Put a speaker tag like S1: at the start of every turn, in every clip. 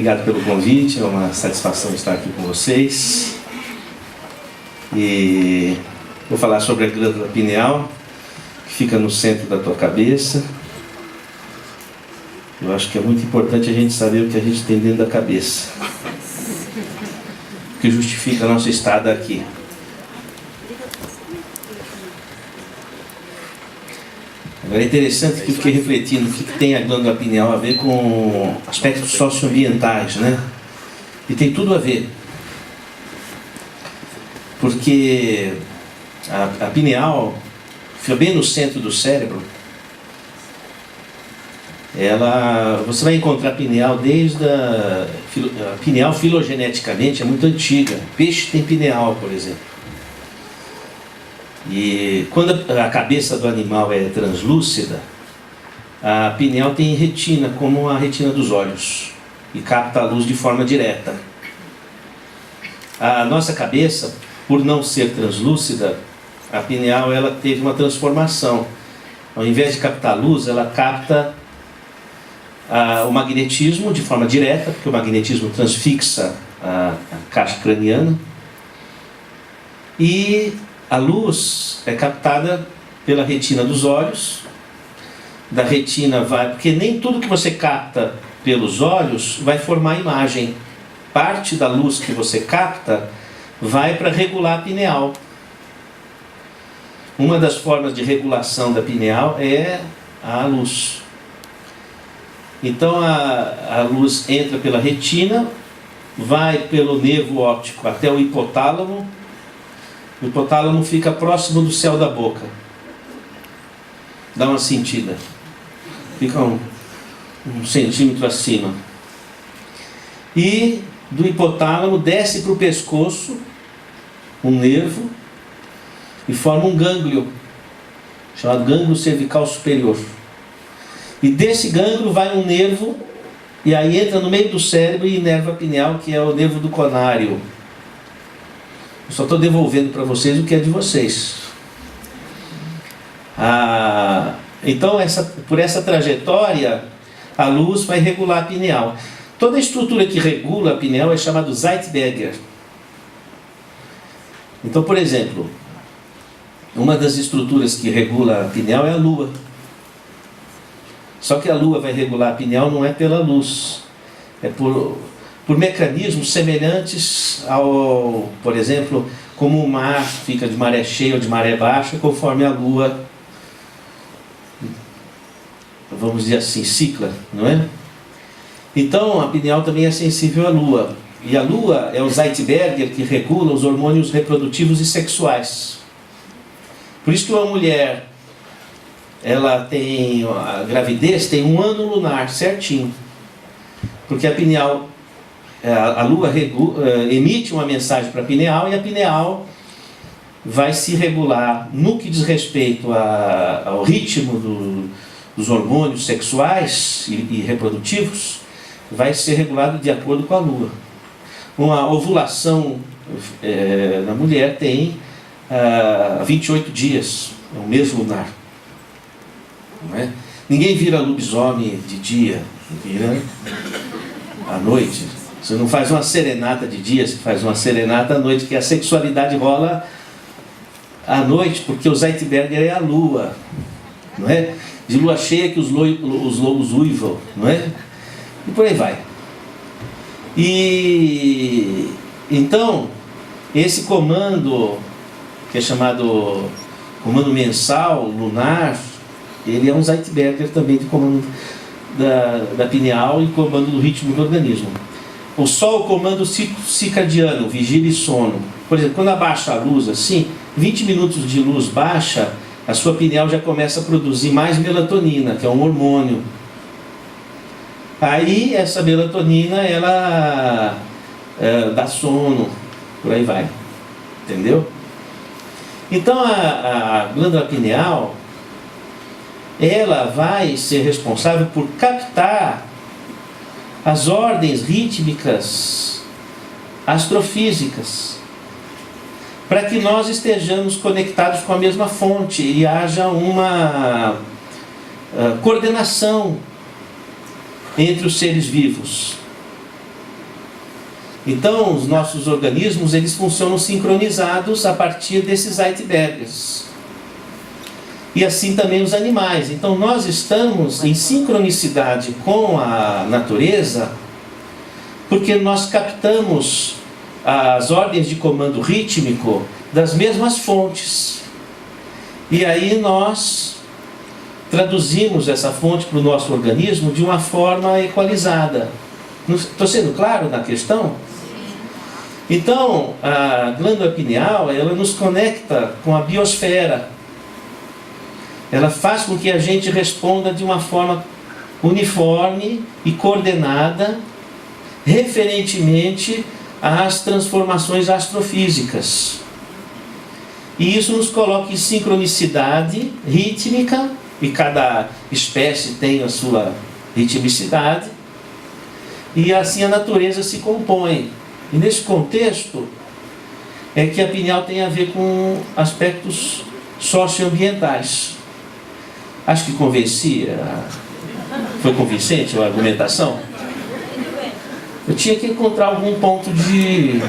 S1: obrigado pelo convite, é uma satisfação estar aqui com vocês. E vou falar sobre a glândula pineal, que fica no centro da tua cabeça. Eu acho que é muito importante a gente saber o que a gente tem dentro da cabeça, o que justifica a nossa estada aqui. Agora é interessante que eu fiquei refletindo o que tem a glândula pineal a ver com aspectos socioambientais, né? E tem tudo a ver. Porque a pineal fica bem no centro do cérebro. Você vai encontrar a pineal desde a pineal filogeneticamente é muito antiga. Peixe tem pineal, por exemplo. E quando a cabeça do animal é translúcida, a pineal tem retina, como a retina dos olhos, e capta a luz de forma direta. A nossa cabeça, por não ser translúcida, a pineal ela teve uma transformação. Ao invés de captar a luz, ela capta o magnetismo de forma direta, porque o magnetismo transfixa a caixa craniana, e a luz é captada pela retina dos olhos. Da retina vai... Porque nem tudo que você capta pelos olhos vai formar imagem. Parte da luz que você capta vai para regular a pineal. Uma das formas de regulação da pineal é a luz. Então a luz entra pela retina, vai pelo nervo óptico até o hipotálamo. O hipotálamo fica próximo do céu da boca. Dá uma sentida. Fica um centímetro acima. E do hipotálamo desce para o pescoço um nervo e forma um gânglio, chamado gânglio cervical superior. E desse gânglio vai um nervo, e aí entra no meio do cérebro e inerva a pineal, que é o nervo do conário. Eu só estou devolvendo para vocês o que é de vocês. Então, por essa trajetória, a luz vai regular a pineal. Toda a estrutura que regula a pineal é chamada Zeitberger. Então, por exemplo, uma das estruturas que regula a pineal é a lua. Só que a lua vai regular a pineal não é pela luz, é por mecanismos semelhantes ao, por exemplo, como o mar fica de maré cheia ou de maré baixa, conforme a lua, vamos dizer assim, cicla, não é? Então a pineal também é sensível à lua. E a lua é o Zeitberger que regula os hormônios reprodutivos e sexuais. Por isso que uma mulher, ela tem, a gravidez tem 1 ano lunar certinho. Porque a pineal, a lua emite uma mensagem para a pineal, e a pineal vai se regular no que diz respeito ao ritmo dos hormônios sexuais e reprodutivos, vai ser regulado de acordo com a lua. Uma ovulação na mulher tem 28 dias, é o mês lunar. Não é? Ninguém vira lobisomem de dia, vira à noite. Você não faz uma serenata de dia, você faz uma serenata à noite, que a sexualidade rola à noite, porque o Zeitberger é a lua, não é? De lua cheia que os lobos uivam, não é? E por aí vai. E então, esse comando, que é chamado comando mensal, lunar, ele é um Zeitberger também de comando da pineal e comando do ritmo do organismo. O Sol comanda o ciclo circadiano, vigília e sono. Por exemplo, quando abaixa a luz assim, 20 minutos de luz baixa, a sua pineal já começa a produzir mais melatonina, que é um hormônio. Aí essa melatonina, ela dá sono, por aí vai. Entendeu? Então a glândula pineal, ela vai ser responsável por captar as ordens rítmicas astrofísicas, para que nós estejamos conectados com a mesma fonte e haja uma coordenação entre os seres vivos. Então, os nossos organismos, eles funcionam sincronizados a partir desses Zeitbergers. E assim também os animais. Então, nós estamos em sincronicidade com a natureza, porque nós captamos as ordens de comando rítmico das mesmas fontes. E aí nós traduzimos essa fonte para o nosso organismo de uma forma equalizada. Estou sendo claro na questão? Então, a glândula pineal, ela nos conecta com a biosfera. Ela faz com que a gente responda de uma forma uniforme e coordenada, referentemente às transformações astrofísicas. E isso nos coloca em sincronicidade rítmica, e cada espécie tem a sua ritmicidade, e assim a natureza se compõe. E nesse contexto é que a pineal tem a ver com aspectos socioambientais. Acho que convencia. Foi convincente a argumentação? Eu tinha que encontrar algum ponto de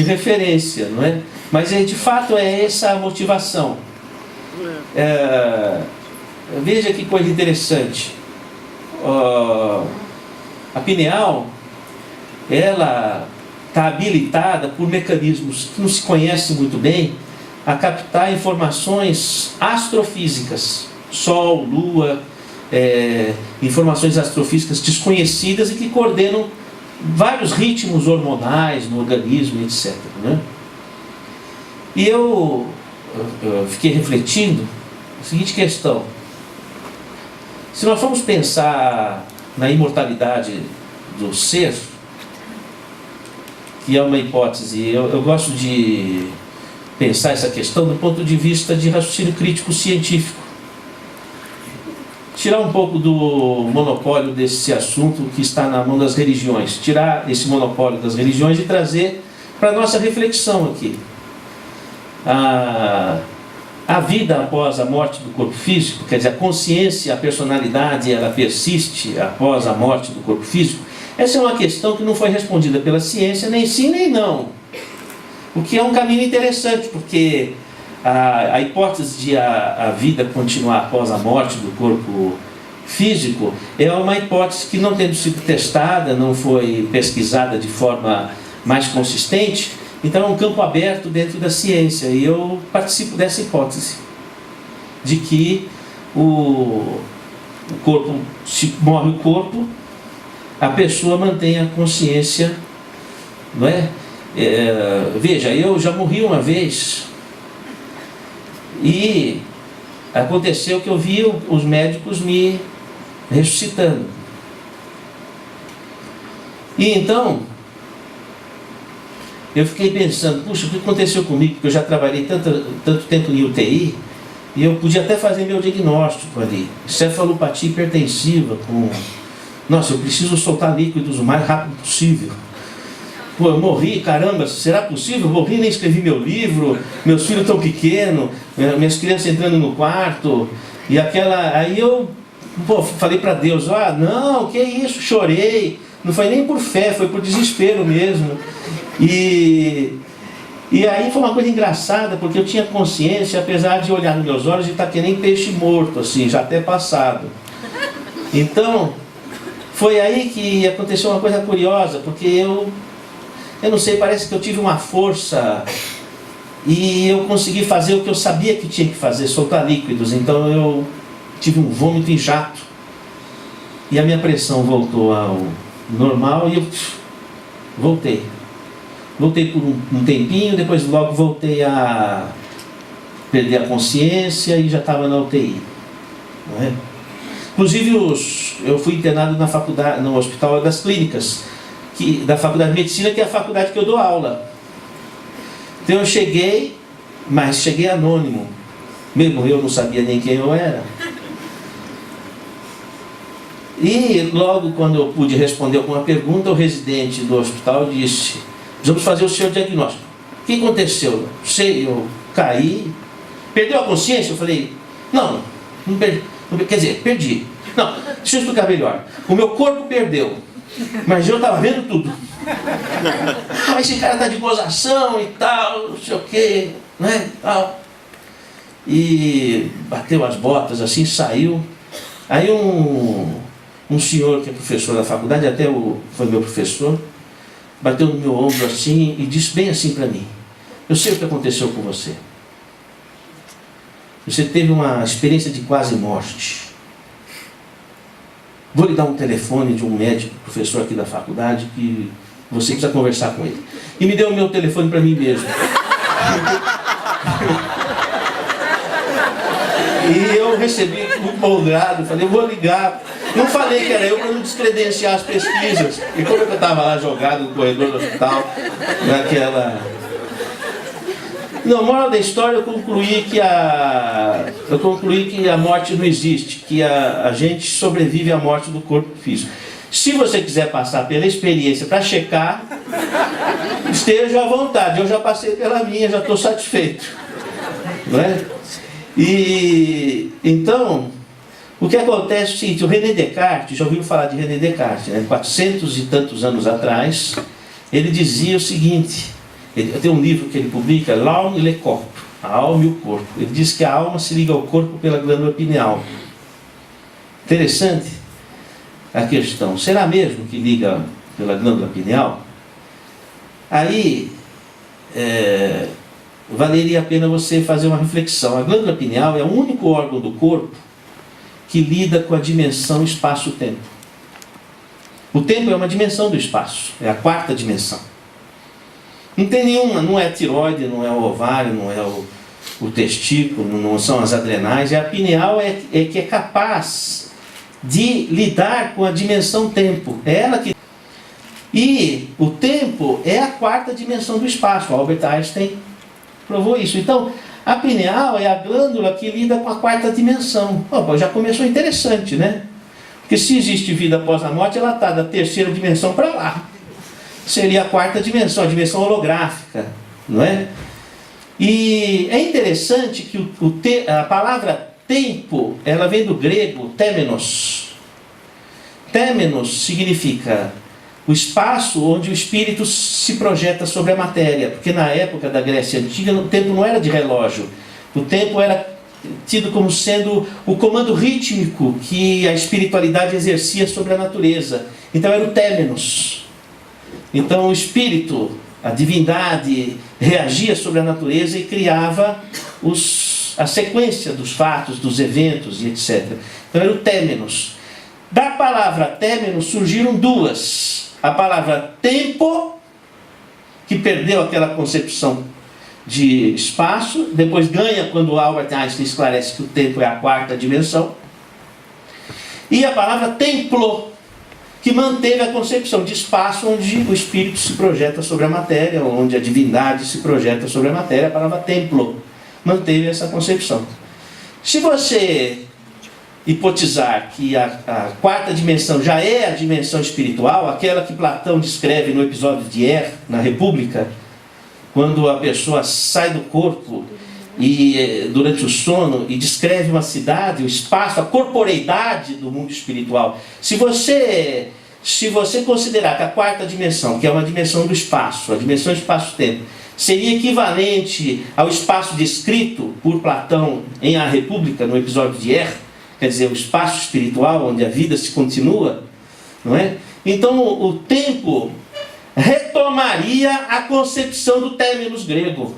S1: referência, não é? Mas de fato é essa a motivação. Veja que coisa interessante. A pineal, ela está habilitada por mecanismos que não se conhece muito bem a captar informações astrofísicas, Sol, Lua, informações astrofísicas desconhecidas e que coordenam vários ritmos hormonais no organismo, etc. Né? E eu fiquei refletindo a seguinte questão: se nós formos pensar na imortalidade do ser, que é uma hipótese, eu gosto de pensar essa questão do ponto de vista de raciocínio crítico científico. Tirar um pouco do monopólio desse assunto que está na mão das religiões, tirar esse monopólio das religiões e trazer para a nossa reflexão aqui. A vida após a morte do corpo físico, quer dizer, a consciência, a personalidade, ela persiste após a morte do corpo físico. Essa é uma questão que não foi respondida pela ciência, nem sim nem não. O que é um caminho interessante, porque a hipótese de a vida continuar após a morte do corpo físico é uma hipótese que, não tendo sido testada, não foi pesquisada de forma mais consistente. Então é um campo aberto dentro da ciência, e eu participo dessa hipótese de que o corpo, se morre o corpo, a pessoa mantém a consciência, não é? Veja, eu já morri uma vez e aconteceu que eu vi os médicos me ressuscitando. E então eu fiquei pensando, puxa, o que aconteceu comigo? Porque eu já trabalhei tanto tempo em UTI, e eu podia até fazer meu diagnóstico ali. Cefalopatia hipertensiva, nossa, eu preciso soltar líquidos o mais rápido possível. Pô, eu morri, caramba, será possível? Eu morri, nem escrevi meu livro, meus filhos tão pequenos, minhas crianças entrando no quarto, e aí eu falei para Deus, não, que isso, chorei. Não foi nem por fé, foi por desespero mesmo. E aí foi uma coisa engraçada, porque eu tinha consciência, apesar de olhar nos meus olhos, de estar que nem peixe morto, assim, já até passado. Então, foi aí que aconteceu uma coisa curiosa, porque eu não sei, parece que eu tive uma força e eu consegui fazer o que eu sabia que tinha que fazer, soltar líquidos. Então eu tive um vômito em jato e a minha pressão voltou ao normal e eu voltei por um tempinho, depois logo voltei a perder a consciência e já estava na UTI, não é? Inclusive eu fui internado na faculdade, no Hospital das Clínicas, da Faculdade de Medicina, que é a faculdade que eu dou aula. Então eu cheguei, mas cheguei anônimo, mesmo eu não sabia nem quem eu era. E logo quando eu pude responder alguma pergunta, o residente do hospital disse: vamos fazer o seu diagnóstico. O que aconteceu? Sei, eu caí. Perdeu a consciência? Eu falei, não perdi. Quer dizer, perdi. Não, deixa eu explicar melhor. O meu corpo perdeu. Mas eu estava vendo tudo. Mas esse cara está de gozação e tal, não sei o quê, né? Tal. E bateu as botas assim, saiu. Aí um senhor que é professor da faculdade, foi meu professor, bateu no meu ombro assim e disse bem assim para mim: eu sei o que aconteceu com você. Você teve uma experiência de quase morte. Vou lhe dar um telefone de um médico, professor aqui da faculdade, que você precisa conversar com ele. E me deu o meu telefone para mim mesmo. E eu recebi muito empolgado, falei, eu vou ligar. Não falei que era eu para não descredenciar as pesquisas. E como eu estava lá jogado no corredor do hospital, naquela... Não, moral da história, eu concluí que a morte não existe, que a gente sobrevive à morte do corpo físico. Se você quiser passar pela experiência para checar, esteja à vontade. Eu já passei pela minha, já estou satisfeito. Não é? E então, o que acontece é o seguinte: o René Descartes, já ouviram falar de René Descartes, né? 400 e tantos anos atrás, ele dizia o seguinte, tem um livro que ele publica, L'Âme et le Corps, a alma e o corpo. Ele diz que a alma se liga ao corpo pela glândula pineal. Interessante a questão. Será mesmo que liga pela glândula pineal? Aí, valeria a pena você fazer uma reflexão. A glândula pineal é o único órgão do corpo que lida com a dimensão espaço-tempo. O tempo é uma dimensão do espaço, é a quarta dimensão. Não tem nenhuma, não é a tireoide, não é o ovário, não é o testículo, não são as adrenais. E a pineal é que é capaz de lidar com a dimensão tempo. É ela que... E o tempo é a quarta dimensão do espaço. O Albert Einstein provou isso. Então, a pineal é a glândula que lida com a quarta dimensão. Opa, já começou interessante, né? Porque se existe vida após a morte, ela está da terceira dimensão para lá. Seria a quarta dimensão, a dimensão holográfica, não é? E é interessante que a palavra tempo, ela vem do grego temenos. Temenos significa o espaço onde o espírito se projeta sobre a matéria, porque na época da Grécia Antiga o tempo não era de relógio, o tempo era tido como sendo o comando rítmico que a espiritualidade exercia sobre a natureza. Então era o temenos. Então o espírito, a divindade, reagia sobre a natureza e criava a sequência dos fatos, dos eventos e etc. Então era o temenos. Da palavra temenos surgiram duas. A palavra tempo, que perdeu aquela concepção de espaço, depois ganha quando Albert Einstein esclarece que o tempo é a quarta dimensão. E a palavra templo, que manteve a concepção de espaço onde o espírito se projeta sobre a matéria, onde a divindade se projeta sobre a matéria. A palavra templo manteve essa concepção. Se você hipotizar que a quarta dimensão já é a dimensão espiritual, aquela que Platão descreve no episódio de na República, quando a pessoa sai do corpo e durante o sono e descreve uma cidade, o espaço, a corporeidade do mundo espiritual. Se você considerar que a quarta dimensão, que é uma dimensão do espaço, a dimensão espaço-tempo, seria equivalente ao espaço descrito por Platão em A República, no episódio de quer dizer, o espaço espiritual onde a vida se continua, não é? Então o tempo retomaria a concepção do temenos grego.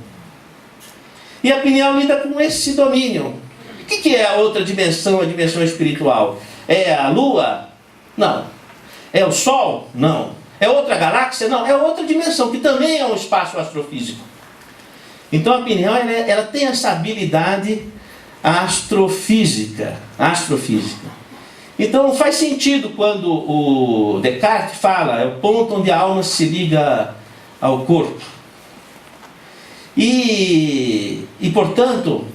S1: E a pineal lida com esse domínio. O que é a outra dimensão, a dimensão espiritual? É a Lua? Não. É o Sol? Não. É outra galáxia? Não. É outra dimensão, que também é um espaço astrofísico. Então a pineal ela tem essa habilidade astrofísica. Então faz sentido quando o Descartes fala, é o ponto onde a alma se liga ao corpo. E portanto,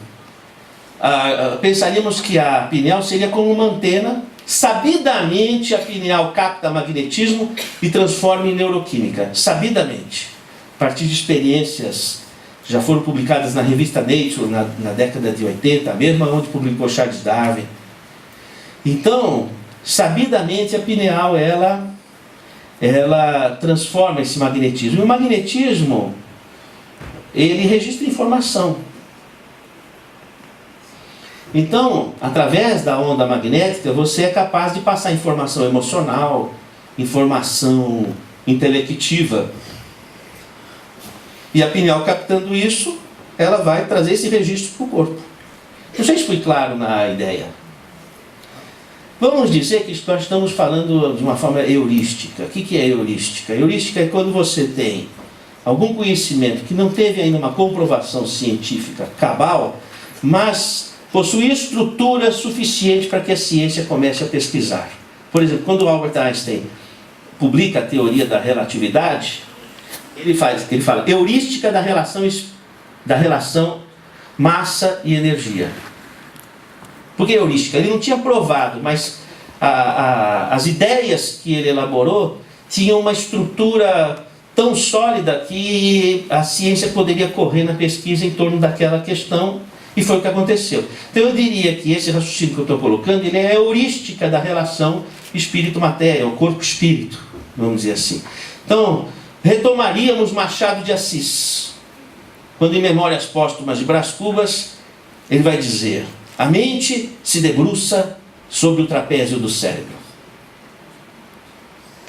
S1: pensaríamos que a pineal seria como uma antena. Sabidamente a pineal capta magnetismo e transforma em neuroquímica. Sabidamente. A partir de experiências já foram publicadas na revista Nature na década de 80, a mesma onde publicou Charles Darwin. Então, sabidamente a pineal ela ela transforma esse magnetismo. E o magnetismo, ele registra informação. Então, através da onda magnética, você é capaz de passar informação emocional, informação intelectiva. E a pineal, captando isso, ela vai trazer esse registro para o corpo. Não sei se fui claro na ideia. Vamos dizer que nós estamos falando de uma forma heurística. O que é heurística? Heurística é quando você tem algum conhecimento que não teve ainda uma comprovação científica cabal, mas possui estrutura suficiente para que a ciência comece a pesquisar. Por exemplo, quando Albert Einstein publica a teoria da relatividade, ele fala heurística da relação massa e energia. Por que heurística? Ele não tinha provado, mas as ideias que ele elaborou tinham uma estrutura tão sólida que a ciência poderia correr na pesquisa em torno daquela questão, e foi o que aconteceu. Então eu diria que esse raciocínio que eu estou colocando, ele é a heurística da relação espírito-matéria, o corpo-espírito, vamos dizer assim. Então, retomaríamos Machado de Assis, quando em Memórias Póstumas de Brás Cubas, ele vai dizer: a mente se debruça sobre o trapézio do cérebro.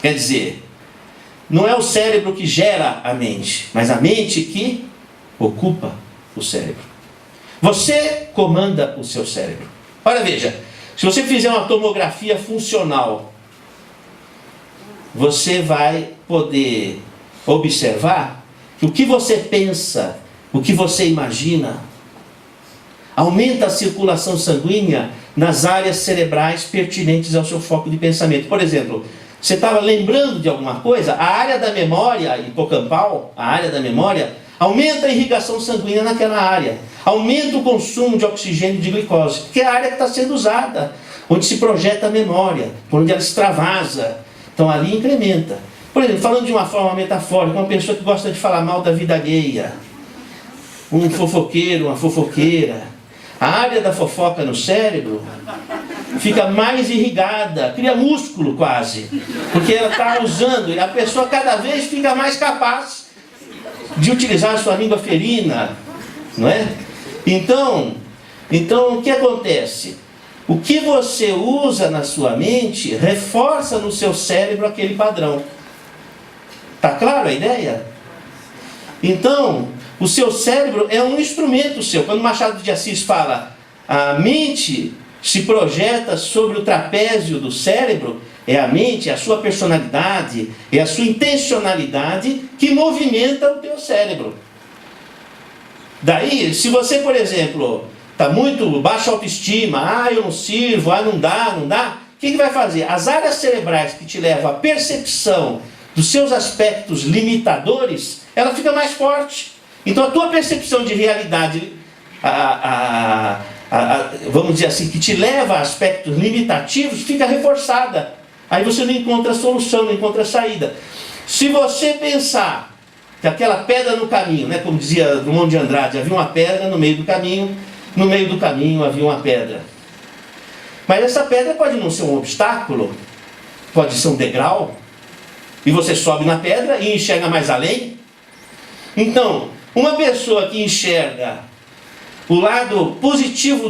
S1: Quer dizer, não é o cérebro que gera a mente, mas a mente que ocupa o cérebro. Você comanda o seu cérebro. Olha, veja, se você fizer uma tomografia funcional, você vai poder observar que o que você pensa, o que você imagina, aumenta a circulação sanguínea nas áreas cerebrais pertinentes ao seu foco de pensamento. Por exemplo, você estava lembrando de alguma coisa, a área da memória hipocampal, a área da memória, aumenta a irrigação sanguínea naquela área, aumenta o consumo de oxigênio e de glicose, que é a área que está sendo usada, onde se projeta a memória, por onde ela extravasa. Então ali incrementa. Por exemplo, falando de uma forma metafórica, uma pessoa que gosta de falar mal da vida alheia, um fofoqueiro, uma fofoqueira, a área da fofoca no cérebro fica mais irrigada, cria músculo quase, porque ela está usando, e a pessoa cada vez fica mais capaz de utilizar a sua língua ferina, não é? Então, o que acontece? O que você usa na sua mente reforça no seu cérebro aquele padrão. Está claro a ideia? Então, o seu cérebro é um instrumento seu. Quando Machado de Assis fala, a mente se projeta sobre o trapézio do cérebro, é a mente, é a sua personalidade, é a sua intencionalidade que movimenta o teu cérebro. Daí, se você, por exemplo, está muito baixa autoestima, eu não sirvo, não dá, o que vai fazer? As áreas cerebrais que te levam à percepção dos seus aspectos limitadores, ela fica mais forte. Então a tua percepção de realidade, vamos dizer assim, que te leva a aspectos limitativos, fica reforçada. Aí você não encontra solução, não encontra saída. Se você pensar que aquela pedra no caminho, né, como dizia Drummond de Andrade, havia uma pedra no meio do caminho havia uma pedra. Mas essa pedra pode não ser um obstáculo, pode ser um degrau, e você sobe na pedra e enxerga mais além. Então, uma pessoa que enxerga o lado positivo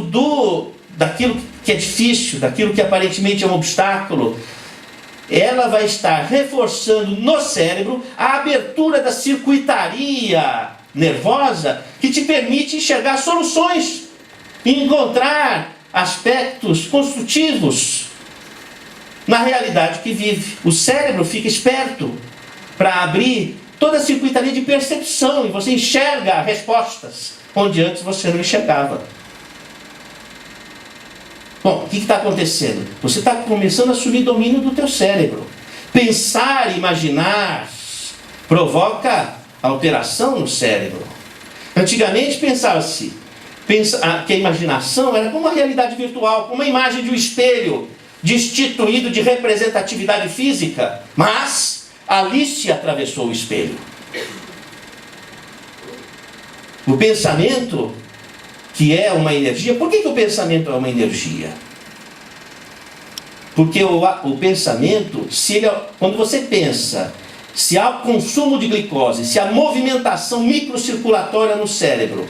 S1: daquilo que é difícil, daquilo que aparentemente é um obstáculo, ela vai estar reforçando no cérebro a abertura da circuitaria nervosa que te permite enxergar soluções e encontrar aspectos construtivos na realidade que vive. O cérebro fica esperto para abrir toda a circuitaria de percepção e você enxerga respostas onde antes você não enxergava. Bom, o que está acontecendo? Você está começando a assumir domínio do teu cérebro. Pensar, imaginar, provoca alteração no cérebro. Antigamente pensava-se que a imaginação era como uma realidade virtual, como uma imagem de um espelho destituído de representatividade física, mas ali se atravessou o espelho. O pensamento, que é uma energia. Por que o pensamento é uma energia? Porque o pensamento, quando você pensa, se há consumo de glicose, se há movimentação microcirculatória no cérebro,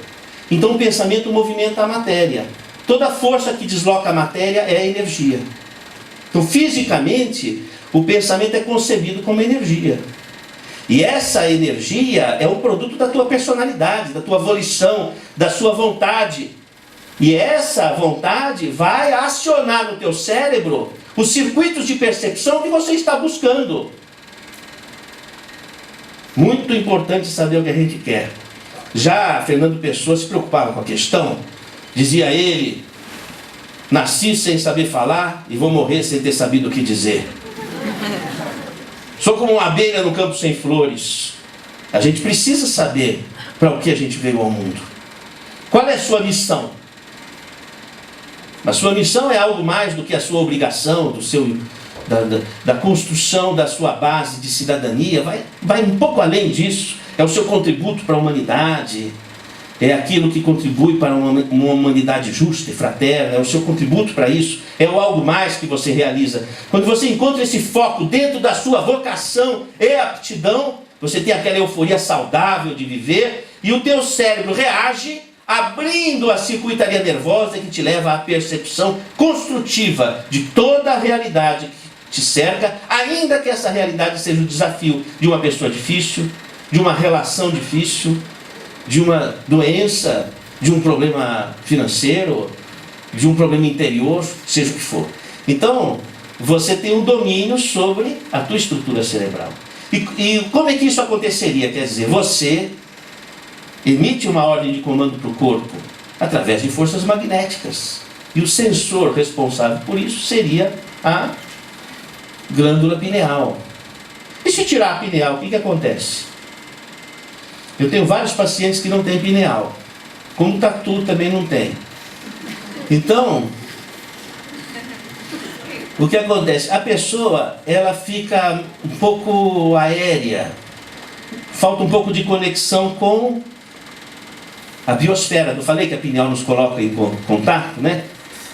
S1: então o pensamento movimenta a matéria. Toda força que desloca a matéria é energia. Então, fisicamente, o pensamento é concebido como energia. E essa energia é o produto da tua personalidade, da tua volição, da sua vontade. E essa vontade vai acionar no teu cérebro os circuitos de percepção que você está buscando. Muito importante saber o que a gente quer. Já Fernando Pessoa se preocupava com a questão. Dizia ele: nasci sem saber falar e vou morrer sem ter sabido o que dizer. Sou como uma abelha no campo sem flores. A gente precisa saber para o que a gente veio ao mundo. Qual é a sua missão? A sua missão é algo mais do que a sua obrigação, da construção da sua base de cidadania. Vai um pouco além disso. É o seu contributo para a humanidade. É aquilo que contribui para uma humanidade justa e fraterna. É o seu contributo para isso. É o algo mais que você realiza. Quando você encontra esse foco dentro da sua vocação e aptidão, você tem aquela euforia saudável de viver e o teu cérebro reage abrindo a circuitaria nervosa que te leva à percepção construtiva de toda a realidade que te cerca, ainda que essa realidade seja o desafio de uma pessoa difícil, de uma relação difícil, de uma doença, de um problema financeiro, de um problema interior, seja o que for. Então, você tem um domínio sobre a tua estrutura cerebral. E como é que isso aconteceria? Quer dizer, você emite uma ordem de comando para o corpo através de forças magnéticas. E o sensor responsável por isso seria a glândula pineal. E se tirar a pineal, o que acontece? Eu tenho vários pacientes que não têm pineal. Como tatu também não tem. Então, o que acontece? A pessoa, ela fica um pouco aérea. Falta um pouco de conexão com a biosfera. Eu falei que a pineal nos coloca em contato, né?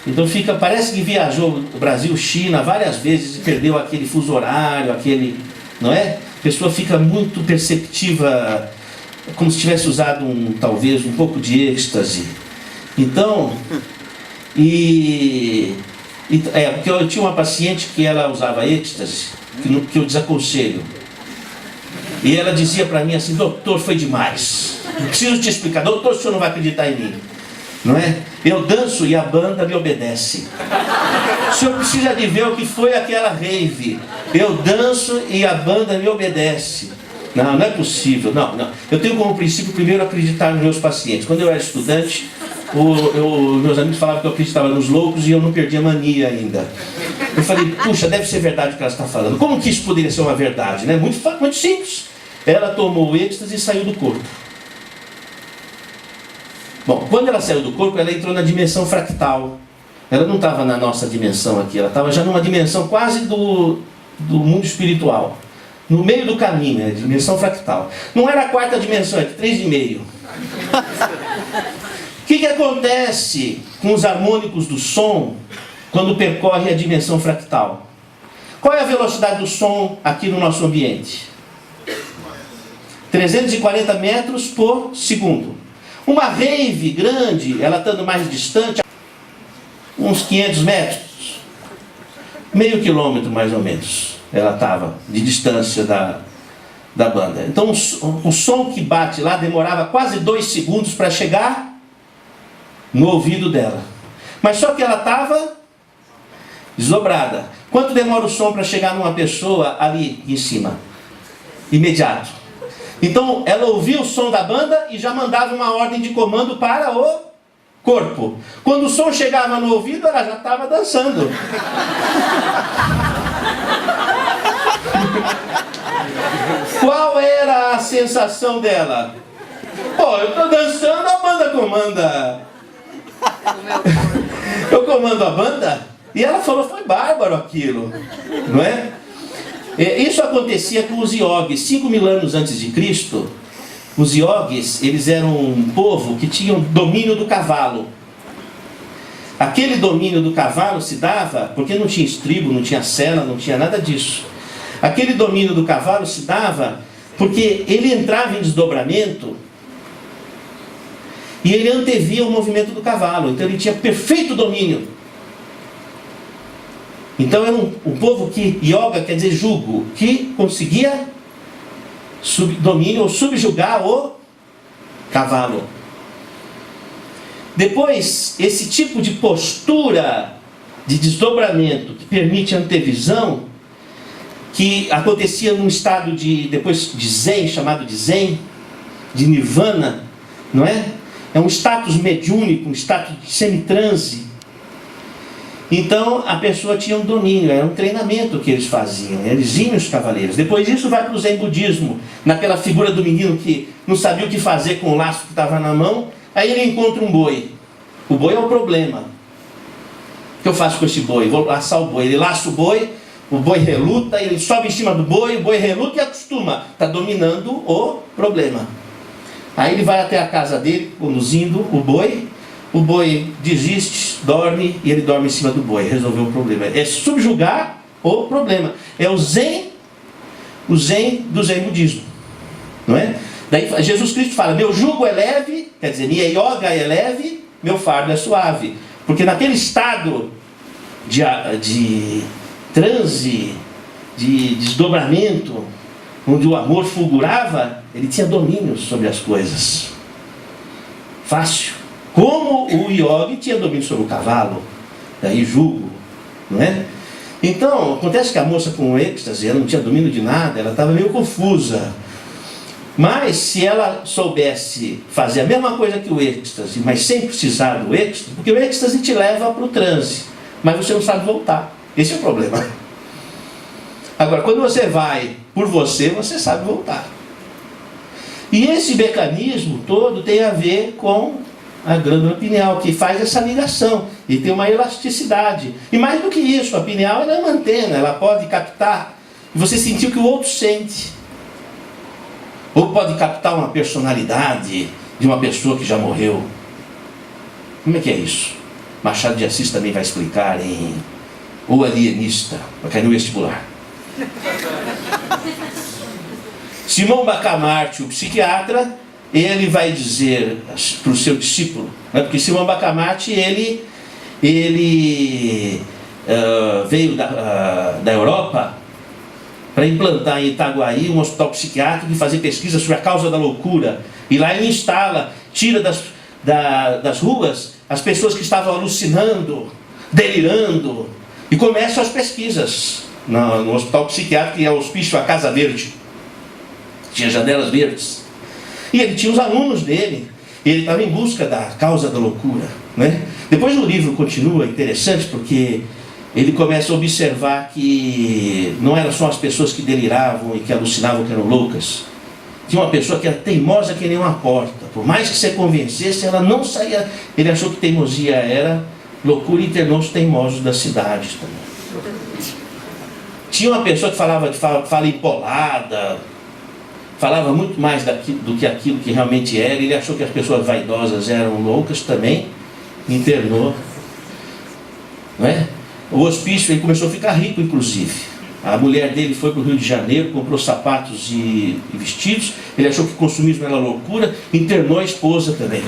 S1: Então parece que viajou Brasil-China várias vezes e perdeu aquele fuso horário, não é? A pessoa fica muito perceptiva, como se tivesse usado talvez um pouco de êxtase. Então, porque eu tinha uma paciente que ela usava êxtase, que eu desaconselho. E ela dizia para mim assim: doutor, foi demais. Não preciso te explicar, doutor, o senhor não vai acreditar em mim. Não é? Eu danço e a banda me obedece. O senhor precisa de ver o que foi aquela rave. Eu danço e a banda me obedece. Não é possível. Não. Eu tenho como princípio primeiro acreditar nos meus pacientes. Quando eu era estudante, meus amigos falavam que eu acreditava nos loucos e eu não perdia mania ainda. Eu falei: puxa, deve ser verdade o que ela está falando. Como que isso poderia ser uma verdade, né? Muito simples. Ela tomou o êxtase e saiu do corpo. Bom, quando ela saiu do corpo, ela entrou na dimensão fractal. Ela não estava na nossa dimensão aqui, ela estava já numa dimensão quase do mundo espiritual. No meio do caminho, né? Dimensão fractal. Não era a quarta dimensão, é 3,5. O que acontece com os harmônicos do som quando percorre a dimensão fractal? Qual é a velocidade do som aqui no nosso ambiente? 340 metros por segundo. Uma rave grande, ela estando mais distante, uns 500 metros, meio quilômetro mais ou menos, ela estava de distância da banda. Então o som que bate lá demorava quase 2 segundos para chegar no ouvido dela. Mas só que ela estava desdobrada. Quanto demora o som para chegar numa pessoa ali em cima? Imediato. Então ela ouvia o som da banda e já mandava uma ordem de comando para o corpo. Quando o som chegava no ouvido, ela já estava dançando. Qual era a sensação dela? Pô, eu estou dançando, a banda comanda. Eu comando a banda? E ela falou: foi bárbaro aquilo, não é? Isso acontecia com os iogues. 5.000 anos antes de Cristo, os iogues, eles eram um povo que tinha domínio do cavalo. Aquele domínio do cavalo se dava porque não tinha estribo, não tinha sela, não tinha nada disso. Aquele domínio do cavalo se dava porque ele entrava em desdobramento e ele antevia o movimento do cavalo. Então ele tinha perfeito domínio. Então era um povo que, yoga quer dizer jugo, que conseguia domínio ou subjugar o cavalo. Depois, esse tipo de postura de desdobramento que permite a antevisão, que acontecia num estado depois de Zen, chamado de Zen, de Nirvana, não é? É um status mediúnico, um status de semitranse. Então a pessoa tinha um domínio, era um treinamento que eles faziam, eles iam os cavaleiros. Depois disso vai para o Zen budismo, naquela figura do menino que não sabia o que fazer com o laço que estava na mão, aí ele encontra um boi. O boi é o problema. O que eu faço com esse boi? Vou laçar o boi. Ele laça o boi reluta, ele sobe em cima do boi, o boi reluta e acostuma. Está dominando o problema. Aí ele vai até a casa dele, conduzindo o boi desiste, dorme e ele dorme em cima do boi. Resolveu o problema. É subjugar o problema. É o Zen do Zen budismo. Não é? Daí Jesus Cristo fala, meu jugo é leve, quer dizer, minha yoga é leve, meu fardo é suave. Porque naquele estado de transe, de desdobramento, onde o amor fulgurava, ele tinha domínio sobre as coisas. Fácil. Como o yogi tinha domínio sobre o cavalo, daí jugo, não é? Então, acontece que a moça com o êxtase, ela não tinha domínio de nada, ela estava meio confusa. Mas se ela soubesse fazer a mesma coisa que o êxtase, mas sem precisar do êxtase, porque o êxtase te leva para o transe, mas você não sabe voltar. Esse é o problema. Agora, quando você vai por você sabe voltar. E esse mecanismo todo tem a ver com a glândula pineal, que faz essa ligação e tem uma elasticidade. E mais do que isso, a pineal ela é uma antena, ela pode captar e você sentir o que o outro sente. Ou pode captar uma personalidade de uma pessoa que já morreu. Como é que é isso? Machado de Assis também vai explicar em O Alienista, vai cair no vestibular. Simão Bacamarte, o psiquiatra, ele vai dizer para o seu discípulo, né? Porque Simão Bacamarte ele veio da Europa para implantar em Itaguaí um hospital psiquiátrico e fazer pesquisa sobre a causa da loucura. E lá ele instala, tira das ruas as pessoas que estavam alucinando, delirando, e começam as pesquisas no hospital psiquiátrico, que é o hospício A Casa Verde. Tinha janelas verdes. E ele tinha os alunos dele. Ele estava em busca da causa da loucura, né? Depois o livro continua interessante porque ele começa a observar que não eram só as pessoas que deliravam e que alucinavam que eram loucas. Tinha uma pessoa que era teimosa que nem uma porta. Por mais que você convencesse, ela não saía. Ele achou que teimosia era loucura e internou os teimosos da cidade também. Tinha uma pessoa que falava de fala empolada, falava muito mais do que aquilo que realmente era. Ele achou que as pessoas vaidosas eram loucas também, internou. Não é? O hospício, ele começou a ficar rico, inclusive. A mulher dele foi para o Rio de Janeiro, comprou sapatos e vestidos. Ele achou que consumismo era loucura, internou a esposa também.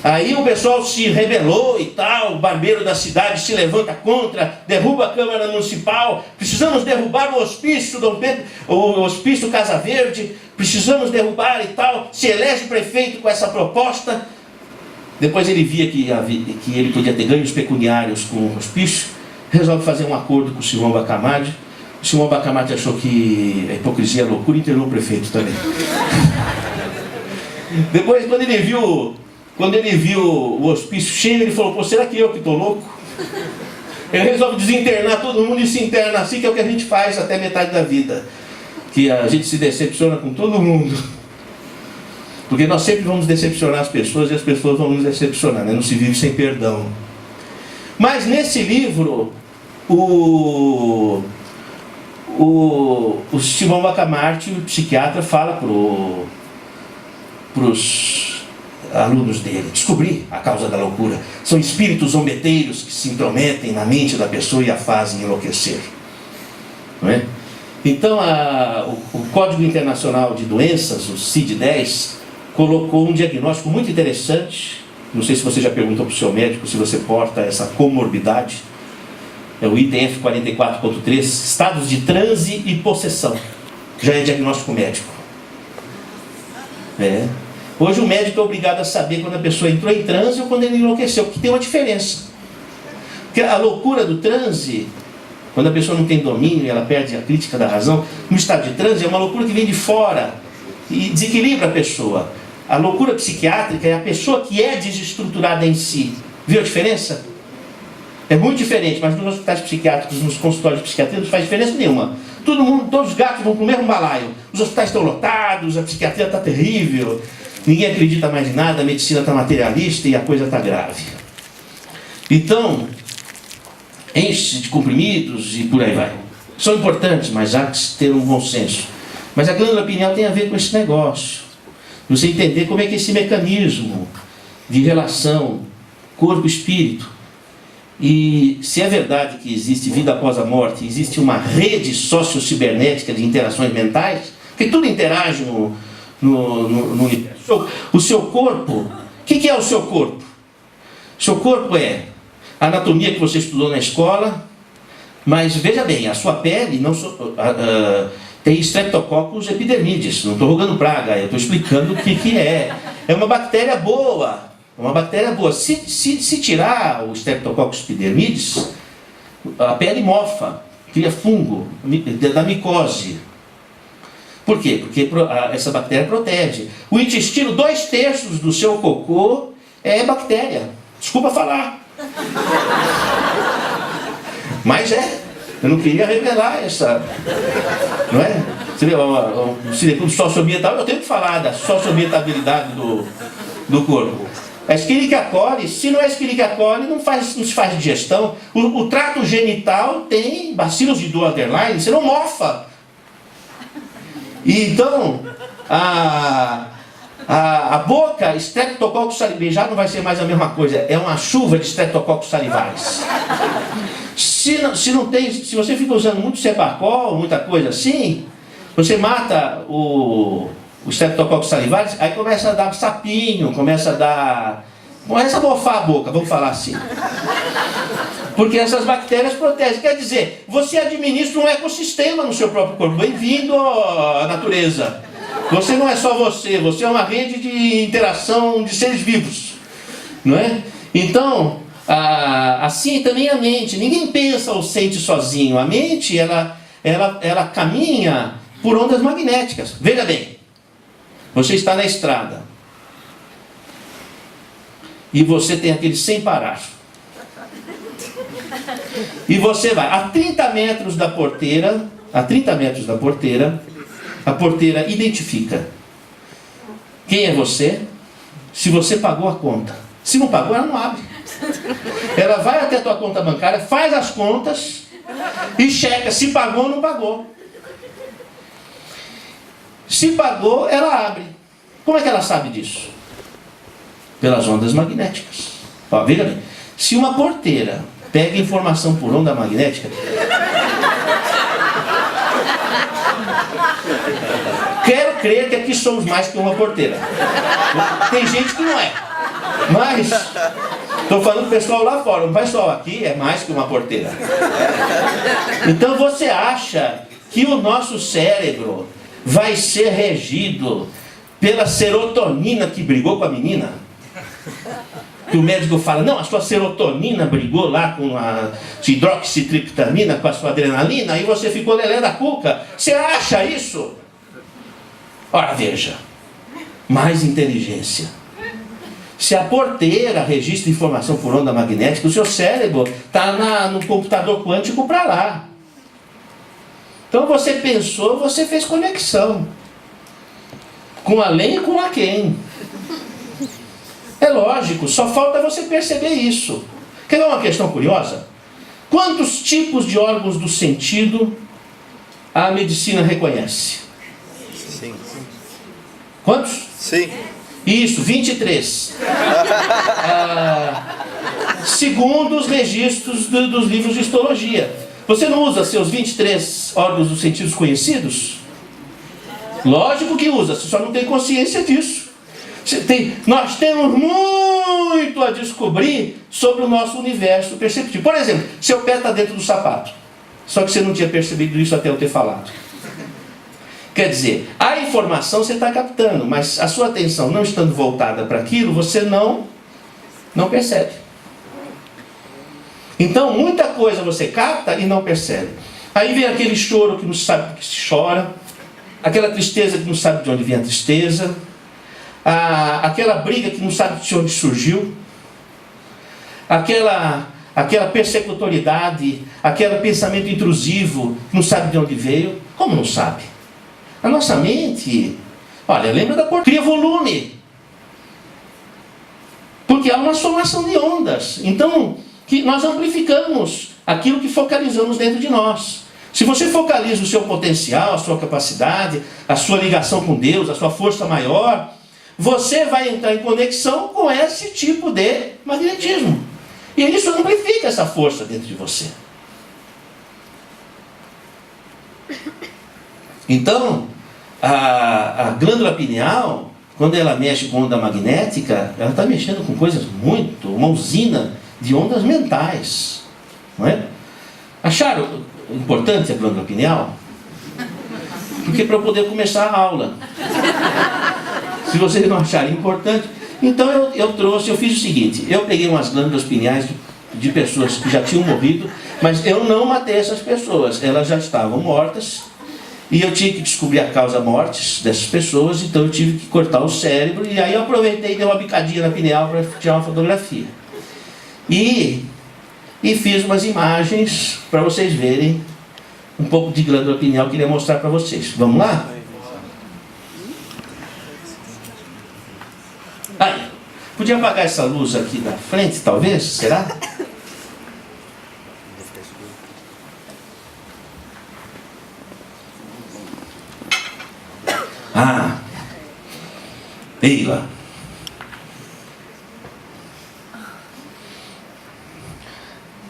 S1: Aí o pessoal se rebelou e tal, o barbeiro da cidade se levanta contra, derruba a Câmara Municipal, precisamos derrubar o hospício Dom Pedro, o hospício Casa Verde, precisamos derrubar e tal, se elege prefeito com essa proposta. Depois ele via que ele podia ter ganhos pecuniários com o hospício, resolve fazer um acordo com o Simão Bacamarte. O Simão Bacamarte achou que a hipocrisia é loucura e internou o prefeito também. Depois, quando ele viu o hospício cheio, ele falou, pô, será que eu que estou louco? Ele resolve desinternar todo mundo e se interna assim, que é o que a gente faz até metade da vida. Que a gente se decepciona com todo mundo. Porque nós sempre vamos decepcionar as pessoas e as pessoas vão nos decepcionar, né? Não se vive sem perdão. Mas nesse livro, o Simão Bacamarte, o psiquiatra, fala para os alunos dele, descobrir a causa da loucura. São espíritos zombeteiros que se intrometem na mente da pessoa e a fazem enlouquecer. Não é? Então, o Código Internacional de Doenças, o CID-10, colocou um diagnóstico muito interessante. Não sei se você já perguntou para o seu médico se você porta essa comorbidade. É o item F44.3, estados de transe e possessão. Já é diagnóstico médico. Hoje o médico é obrigado a saber quando a pessoa entrou em transe ou quando ele enlouqueceu, porque tem uma diferença. Porque a loucura do transe, quando a pessoa não tem domínio e ela perde a crítica da razão, no estado de transe é uma loucura que vem de fora e desequilibra a pessoa. A loucura psiquiátrica é a pessoa que é desestruturada em si. Viu a diferença? É muito diferente, mas nos hospitais psiquiátricos, nos consultórios de psiquiatria, não faz diferença nenhuma. Todo mundo, todos os gatos vão para o mesmo balaio. Os hospitais estão lotados, a psiquiatria está terrível, ninguém acredita mais em nada, a medicina está materialista e a coisa está grave. Então, enche de comprimidos e por aí vai. São importantes, mas há que ter um bom senso. Mas a glândula pineal tem a ver com esse negócio. Você entender como é que esse mecanismo de relação corpo-espírito, e se é verdade que existe vida após a morte, existe uma rede sociocibernética de interações mentais, porque tudo interage no universo. O seu corpo, o que é o seu corpo? O seu corpo é a anatomia que você estudou na escola, mas veja bem, a sua pele não tem Streptococcus epidermidis, não estou rogando praga, eu estou explicando o que é. É uma bactéria boa. Uma bactéria boa. Se tirar o Streptococcus epidermidis, a pele mofa, cria fungo da micose. Por quê? Porque essa bactéria protege. O intestino, 2/3 do seu cocô é bactéria. Desculpa falar. Mas eu não queria revelar essa. Não é? Você vê, o Cineclube socioambiental, eu tenho que falar da socioambientabilidade do corpo. A Escherichia coli, se não é Escherichia coli, não se faz digestão. O trato genital tem bacilos de Doernerline, você não mofa. E então, a boca, Streptococcus salivaris, já não vai ser mais a mesma coisa, é uma chuva de Streptococcus salivaris. Se você fica usando muito Cepacol, muita coisa assim, você mata o Streptococcus salivaris, aí começa a dar sapinho, começa a mofar a boca, vamos falar assim. Porque essas bactérias protegem. Quer dizer, você administra um ecossistema no seu próprio corpo. Bem-vindo à natureza. Você não é só você é uma rede de interação de seres vivos. Não é? Então, assim também a mente. Ninguém pensa ou sente sozinho. A mente, ela caminha por ondas magnéticas. Veja bem. Você está na estrada e você tem aquele sem parar. E você vai a 30 metros da porteira, a porteira identifica quem é você, se você pagou a conta. Se não pagou, ela não abre. Ela vai até a tua conta bancária, faz as contas e checa se pagou ou não pagou. Se pagou, ela abre. Como é que ela sabe disso? Pelas ondas magnéticas. Ó, veja bem. Se uma porteira pega informação por onda magnética, quero crer que aqui somos mais que uma porteira. Tem gente que não é. Mas estou falando do pessoal lá fora. O pessoal aqui é mais que uma porteira. Então você acha que o nosso cérebro vai ser regido pela serotonina que brigou com a menina? Que o médico fala, não, a sua serotonina brigou lá com a hidroxitriptamina, com a sua adrenalina, aí você ficou lelé da cuca. Você acha isso? Ora, veja, mais inteligência. Se a porteira registra informação por onda magnética, o seu cérebro está no computador quântico para lá. Então você pensou, você fez conexão. Com além e com a quem. É lógico, só falta você perceber isso. Quer ver uma questão curiosa? Quantos tipos de órgãos do sentido a medicina reconhece?
S2: Sim.
S1: Quantos?
S2: Sim.
S1: Isso, 23. Segundo os registros dos livros de histologia. Você não usa seus 23 órgãos dos sentidos conhecidos? Lógico que usa, você só não tem consciência disso. Nós temos muito a descobrir sobre o nosso universo perceptivo. Por exemplo, seu pé está dentro do sapato. Só que você não tinha percebido isso até eu ter falado. Quer dizer, a informação você está captando, mas a sua atenção não estando voltada para aquilo, você não percebe. Então, muita coisa você capta e não percebe. Aí vem aquele choro que não sabe do que se chora, aquela tristeza que não sabe de onde vem a tristeza, aquela briga que não sabe de onde surgiu, aquela persecutoriedade, aquele pensamento intrusivo que não sabe de onde veio. Como não sabe? A nossa mente, olha, lembra da porta, cria volume. Porque há uma somação de ondas. Então, que nós amplificamos aquilo que focalizamos dentro de nós. Se você focaliza o seu potencial, a sua capacidade, a sua ligação com Deus, a sua força maior, você vai entrar em conexão com esse tipo de magnetismo. E isso amplifica essa força dentro de você. Então, a glândula pineal, quando ela mexe com onda magnética, ela está mexendo com coisas uma usina de ondas mentais. Não é? Acharam importante a glândula pineal? Porque para eu poder começar a aula. Se vocês não acharem importante, então eu fiz o seguinte, eu peguei umas glândulas pineais de pessoas que já tinham morrido, mas eu não matei essas pessoas, elas já estavam mortas, e eu tinha que descobrir a causa mortes dessas pessoas, então eu tive que cortar o cérebro, e aí eu aproveitei e dei uma bicadinha na pineal para tirar uma fotografia. E fiz umas imagens para vocês verem um pouco de glândula pineal que eu queria mostrar para vocês. Vamos lá? Aí, podia apagar essa luz aqui na frente, talvez? Será? Eila.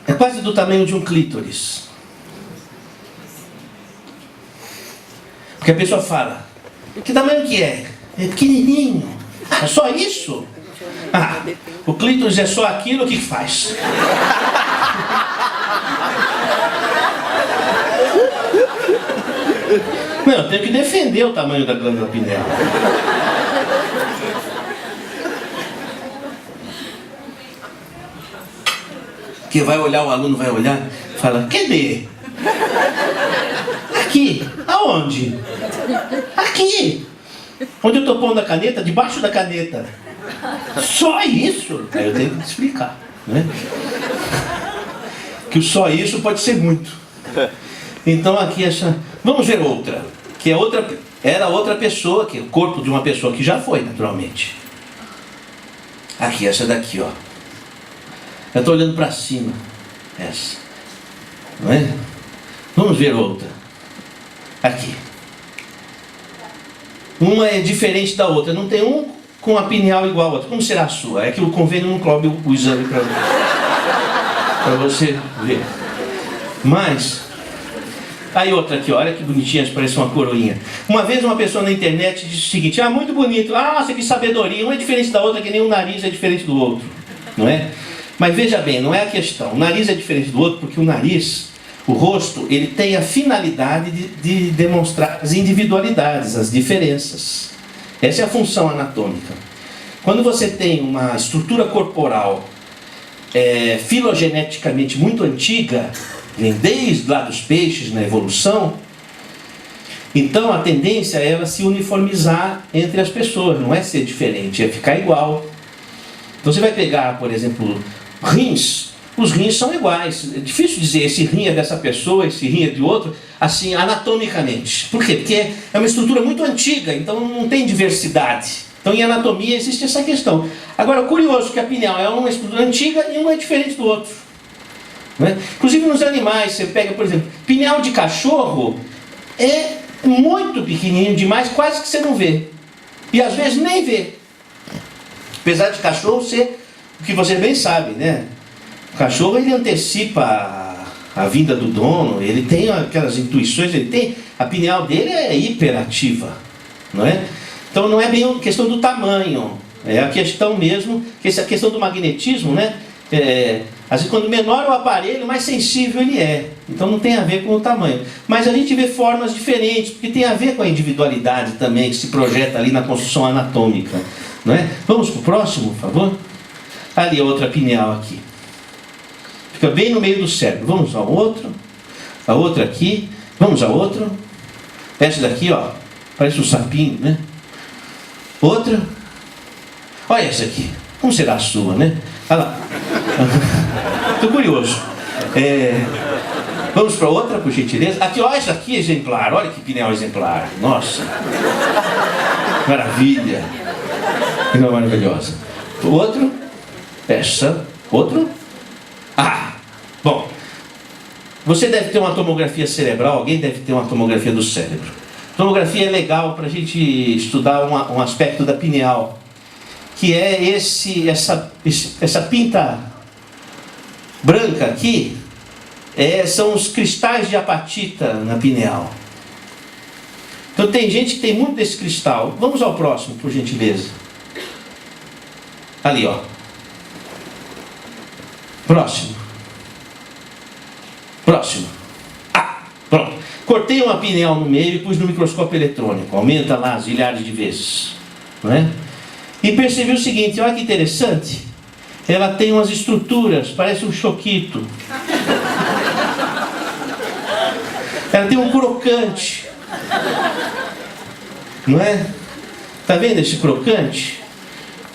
S1: É quase do tamanho de um clítoris. Porque a pessoa fala, que tamanho que é? É pequenininho. É só isso? O clítoris é só aquilo que faz. Não, eu tenho que defender o tamanho da glândula pineal. Que vai olhar, o aluno vai olhar, fala, cadê? Aqui. Aonde? Aqui. Onde eu estou pondo a caneta? Debaixo da caneta. Só isso? Aí eu tenho que explicar, né? Que o só isso pode ser muito. Então aqui essa... Vamos ver outra. Que é outra... Era outra pessoa, que é o corpo de uma pessoa que já foi, naturalmente. Aqui, essa daqui, ó. Eu estou olhando para cima. Essa. Não é? Vamos ver outra. Aqui. Uma é diferente da outra. Não tem um com a pineal igual a outra. Como será a sua? É que o convênio não cobre o exame para você ver. Mas... Aí outra aqui, olha que bonitinha, parece uma coroinha. Uma vez uma pessoa na internet disse o seguinte, muito bonito, nossa, que sabedoria, uma é diferente da outra, que nem um nariz é diferente do outro. Não é? Mas veja bem, não é a questão. O nariz é diferente do outro porque o nariz, o rosto, ele tem a finalidade de demonstrar as individualidades, as diferenças. Essa é a função anatômica. Quando você tem uma estrutura corporal filogeneticamente muito antiga, vem desde lá dos peixes na evolução, então a tendência é ela se uniformizar entre as pessoas, não é ser diferente, é ficar igual. Então você vai pegar, por exemplo, rins, os rins são iguais. É difícil dizer esse rim é dessa pessoa, esse rim é de outro, assim, anatomicamente. Por quê? Porque é uma estrutura muito antiga, então não tem diversidade. Então em anatomia existe essa questão. Agora, curioso que a pineal é uma estrutura antiga e uma é diferente do outro. Não é? Inclusive nos animais, você pega, por exemplo, pineal de cachorro é muito pequenininho demais, quase que você não vê. E às vezes nem vê. Apesar de cachorro ser o que você bem sabe, né? O cachorro, ele antecipa a vinda do dono, ele tem aquelas intuições, a pineal dele é hiperativa, não é? Então não é bem questão do tamanho, é a questão mesmo, essa questão do magnetismo, né? Às vezes, quando menor o aparelho, mais sensível ele é. Então não tem a ver com o tamanho. Mas a gente vê formas diferentes, porque tem a ver com a individualidade também, que se projeta ali na construção anatômica, não é? Vamos para o próximo, por favor? Ali, outra pineal aqui. Fica bem no meio do cérebro. Vamos ao outro. A outra aqui. Vamos ao outro. Essa daqui, ó. Parece um sapinho, né? Outra. Olha essa aqui. Como será a sua, né? Olha lá. Estou curioso. Vamos para outra, por gentileza. Aqui, ó, essa aqui é exemplar. Olha que pineal exemplar. Nossa. Maravilha. Pineal maravilhosa. Outro. Essa. Outro. Bom. Você deve ter uma tomografia cerebral. Alguém deve ter uma tomografia do cérebro. Tomografia é legal para a gente estudar um aspecto da pineal, que é essa pinta branca aqui, são os cristais de apatita na pineal. Então tem gente que tem muito desse cristal. Vamos ao próximo, por gentileza. Ali, ó. Próximo. Pronto. Cortei uma pineal no meio e pus no microscópio eletrônico. Aumenta lá as milhares de vezes, não é? E percebi o seguinte, olha que interessante. Ela tem umas estruturas, parece um choquito. Ela tem um crocante. Não é? Está vendo esse crocante?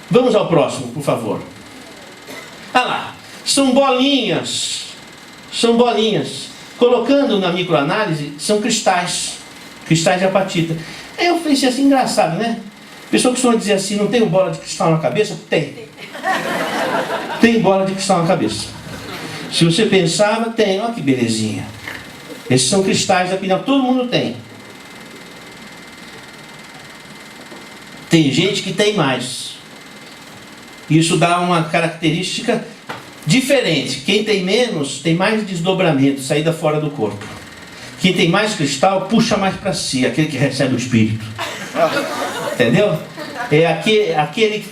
S1: Vamos ao próximo, por favor. Ah lá, são bolinhas. Colocando na microanálise, são cristais de apatita. Aí eu pensei assim, engraçado, né? A pessoa costuma dizer assim, não tem bola de cristal na cabeça? Tem bola de cristal na cabeça. Se você pensava, tem. Olha que belezinha. Esses são cristais da pineal, todo mundo tem. Tem gente que tem mais. Isso dá uma característica diferente. Quem tem menos, tem mais desdobramento, saída fora do corpo. Quem tem mais cristal, puxa mais para si, aquele que recebe o espírito. Entendeu? Aquele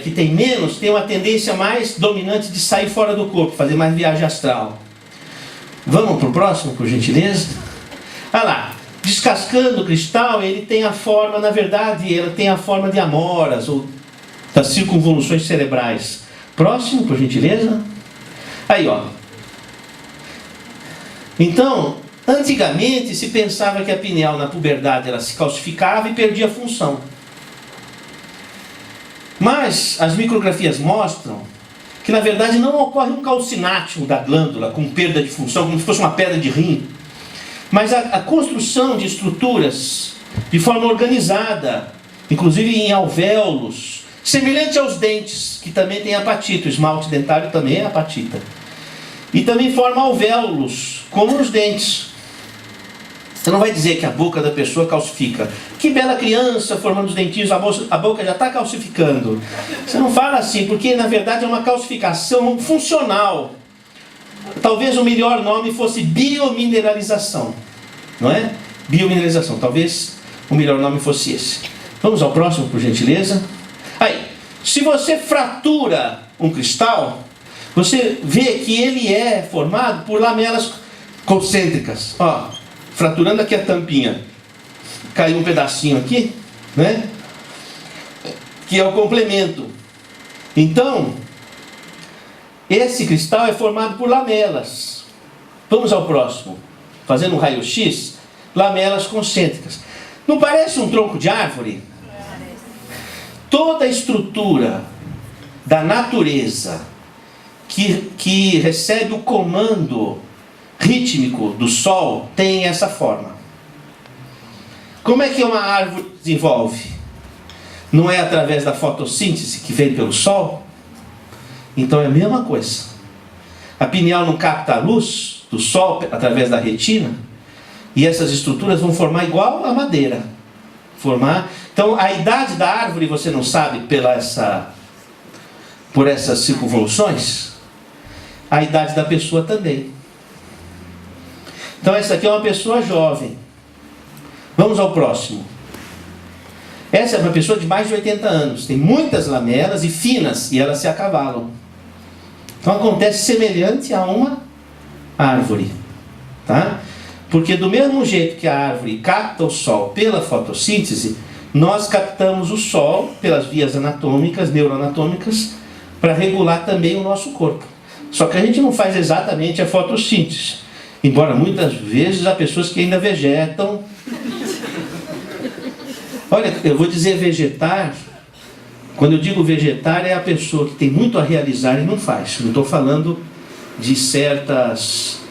S1: que tem menos, tem uma tendência mais dominante de sair fora do corpo, fazer mais viagem astral. Vamos para o próximo, por gentileza? Olha lá, descascando o cristal, ele tem a forma, na verdade, ele tem a forma de amoras, ou das circunvoluções cerebrais. Próximo, por gentileza. Aí, ó. Então, antigamente se pensava que a pineal na puberdade ela se calcificava e perdia a função. Mas as micrografias mostram que na verdade não ocorre um calcinático da glândula com perda de função, como se fosse uma pedra de rim, mas a construção de estruturas de forma organizada, inclusive em alvéolos, semelhante aos dentes, que também tem apatita. O esmalte dentário também é apatita. E também forma alvéolos, como os dentes. Você não vai dizer que a boca da pessoa calcifica. Que bela criança formando os dentinhos, a boca já está calcificando. Você não fala assim, porque na verdade é uma calcificação funcional. Talvez o melhor nome fosse biomineralização. Não é? Biomineralização. Talvez o melhor nome fosse esse. Vamos ao próximo, por gentileza. Aí, se você fratura um cristal, você vê que ele é formado por lamelas concêntricas. Ó, fraturando aqui a tampinha, caiu um pedacinho aqui, né? Que é o complemento. Então, esse cristal é formado por lamelas. Vamos ao próximo. Fazendo um raio-x, lamelas concêntricas. Não parece um tronco de árvore? Toda a estrutura da natureza que recebe o comando rítmico do Sol tem essa forma. Como é que uma árvore desenvolve? Não é através da fotossíntese que vem pelo Sol? Então é a mesma coisa. A pineal não capta a luz do Sol através da retina, e essas estruturas vão formar igual a madeira. Então a idade da árvore você não sabe pela essa por essas circunvoluções, a idade da pessoa também. Então essa aqui é uma pessoa jovem. Vamos ao próximo. Essa é uma pessoa de mais de 80 anos. Tem muitas lamelas e finas, e elas se acavalam. Então acontece semelhante a uma árvore. Tá? Porque do mesmo jeito que a árvore capta o sol pela fotossíntese, nós captamos o sol pelas vias anatômicas, neuroanatômicas, para regular também o nosso corpo. Só que a gente não faz exatamente a fotossíntese. Embora muitas vezes há pessoas que ainda vegetam. Olha, eu vou dizer vegetar. Quando eu digo vegetar, é a pessoa que tem muito a realizar e não faz. Não estou falando de certas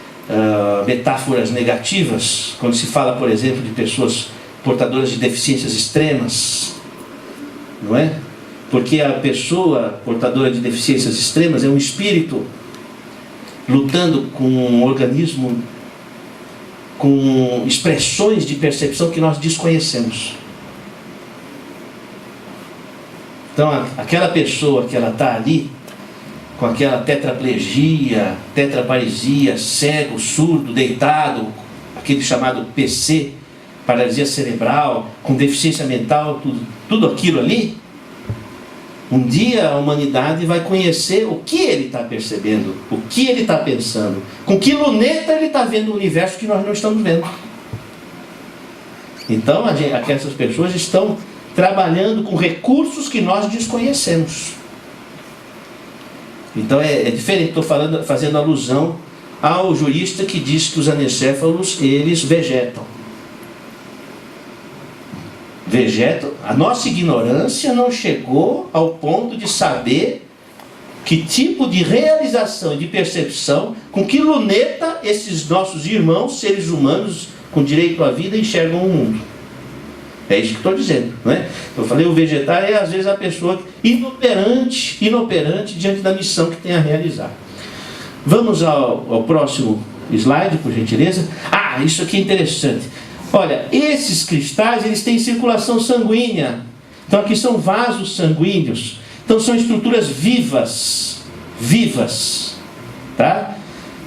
S1: metáforas negativas, quando se fala, por exemplo, de pessoas portadoras de deficiências extremas, não é? Porque a pessoa portadora de deficiências extremas é um espírito lutando com um organismo com expressões de percepção que nós desconhecemos. Então aquela pessoa que ela está ali com aquela tetraplegia, tetraparesia, cego, surdo, deitado, aquele chamado PC, paralisia cerebral, com deficiência mental, tudo aquilo ali, um dia a humanidade vai conhecer o que ele está percebendo, o que ele está pensando, com que luneta ele está vendo o universo que nós não estamos vendo. Então essas pessoas estão trabalhando com recursos que nós desconhecemos. Então é diferente, estou fazendo alusão ao jurista que diz que os anencéfalos, eles vegetam. A nossa ignorância não chegou ao ponto de saber que tipo de realização e de percepção, com que luneta esses nossos irmãos, seres humanos com direito à vida, enxergam o mundo. É isso que estou dizendo, não é? Eu falei, o vegetar é às vezes a pessoa inoperante diante da missão que tem a realizar. Vamos ao próximo slide, por gentileza. Isso aqui é interessante. Olha, esses cristais, eles têm circulação sanguínea. Então aqui são vasos sanguíneos. Então são estruturas vivas. Tá?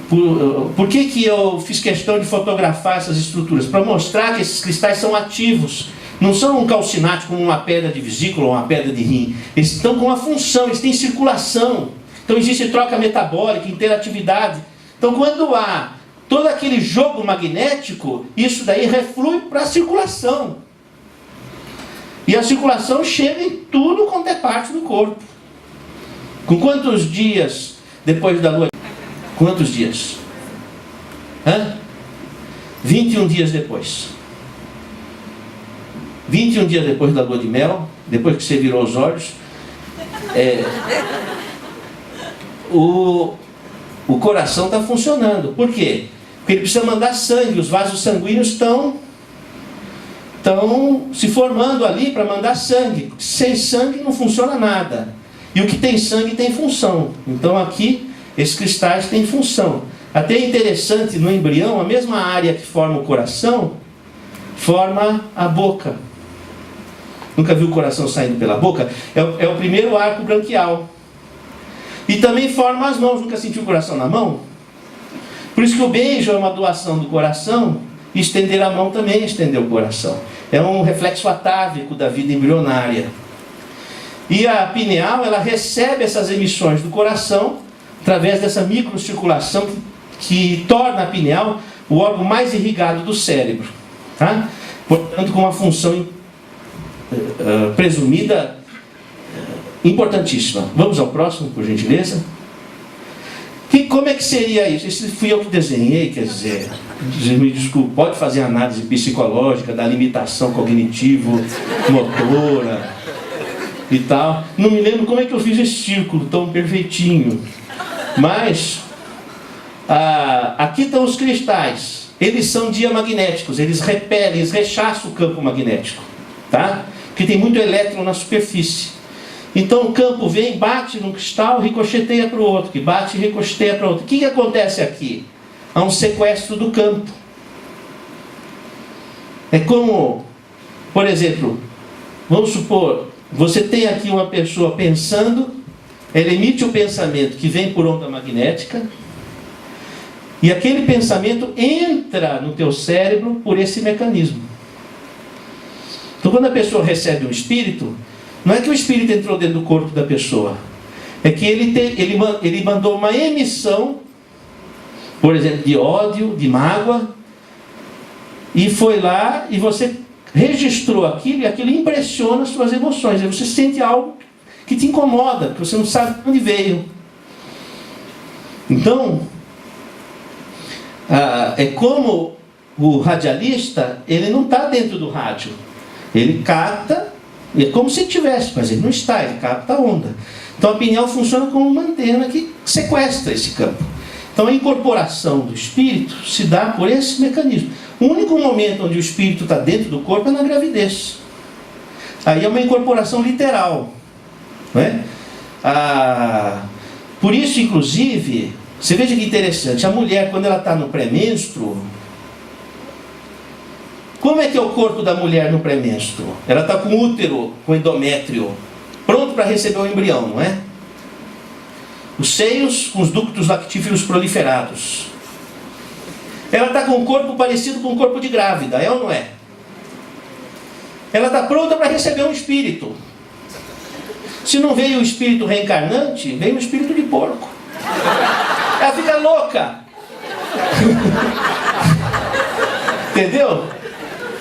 S1: Por que eu fiz questão de fotografar essas estruturas? Para mostrar que esses cristais são ativos. Não são um calcinate como uma pedra de vesícula ou uma pedra de rim. Eles estão com uma função, eles têm circulação. Então existe troca metabólica, interatividade. Então quando há todo aquele jogo magnético, isso daí reflui para a circulação. E a circulação chega em tudo quanto é parte do corpo. Com quantos dias depois da lua? Quantos dias? 21 dias depois. 21 dias depois da lua de mel, depois que você virou os olhos, o coração está funcionando. Por quê? Porque ele precisa mandar sangue, os vasos sanguíneos estão se formando ali para mandar sangue. Sem sangue não funciona nada. E o que tem sangue tem função. Então aqui, esses cristais têm função. Até é interessante, no embrião, a mesma área que forma o coração, forma a boca. Nunca viu o coração saindo pela boca? É o primeiro arco branquial. E também forma as mãos. Nunca sentiu o coração na mão? Por isso que o beijo é uma doação do coração, e estender a mão também é estender o coração. É um reflexo atávico da vida embrionária. E a pineal, ela recebe essas emissões do coração, através dessa microcirculação que torna a pineal o órgão mais irrigado do cérebro. Tá? Portanto, com uma função presumida importantíssima. Vamos ao próximo, por gentileza. E como é que seria isso? Esse fui eu que desenhei, quer dizer, me desculpe, pode fazer análise psicológica da limitação cognitivo-motora e tal. Não me lembro como é que eu fiz esse círculo tão perfeitinho. Mas, aqui estão os cristais. Eles são diamagnéticos, eles repelem, eles rechaçam o campo magnético. Tá? Porque tem muito elétron na superfície. Então o campo vem, bate num cristal, ricocheteia para o outro, que bate e ricocheteia para o outro. O que acontece aqui? Há um sequestro do campo. É como, por exemplo, vamos supor, você tem aqui uma pessoa pensando ela emite o pensamento que vem por onda magnética, e aquele pensamento entra no teu cérebro por esse mecanismo. Então, quando a pessoa recebe um espírito, não é que o espírito entrou dentro do corpo da pessoa, é que ele mandou uma emissão, por exemplo, de ódio, de mágoa, e foi lá e você registrou aquilo, e aquilo impressiona as suas emoções. Aí você sente algo que te incomoda, que você não sabe de onde veio. Então, é como o radialista, ele não está dentro do rádio. Ele capta, é como se tivesse, mas ele não está, ele capta a onda. Então a pineal funciona como uma antena que sequestra esse campo. Então a incorporação do espírito se dá por esse mecanismo. O único momento onde o espírito está dentro do corpo é na gravidez. Aí é uma incorporação literal, não é? Por isso, inclusive, você veja que interessante, a mulher, quando ela está no pré-menstruo, como é que é o corpo da mulher no pré-menstruo? Ela está com útero, com endométrio, pronto para receber o embrião, não é? Os seios com os ductos lactíferos proliferados. Ela está com um corpo parecido com um corpo de grávida, é ou não é? Ela está pronta para receber um espírito. Se não veio o espírito reencarnante, veio o espírito de porco. Ela fica louca. Entendeu?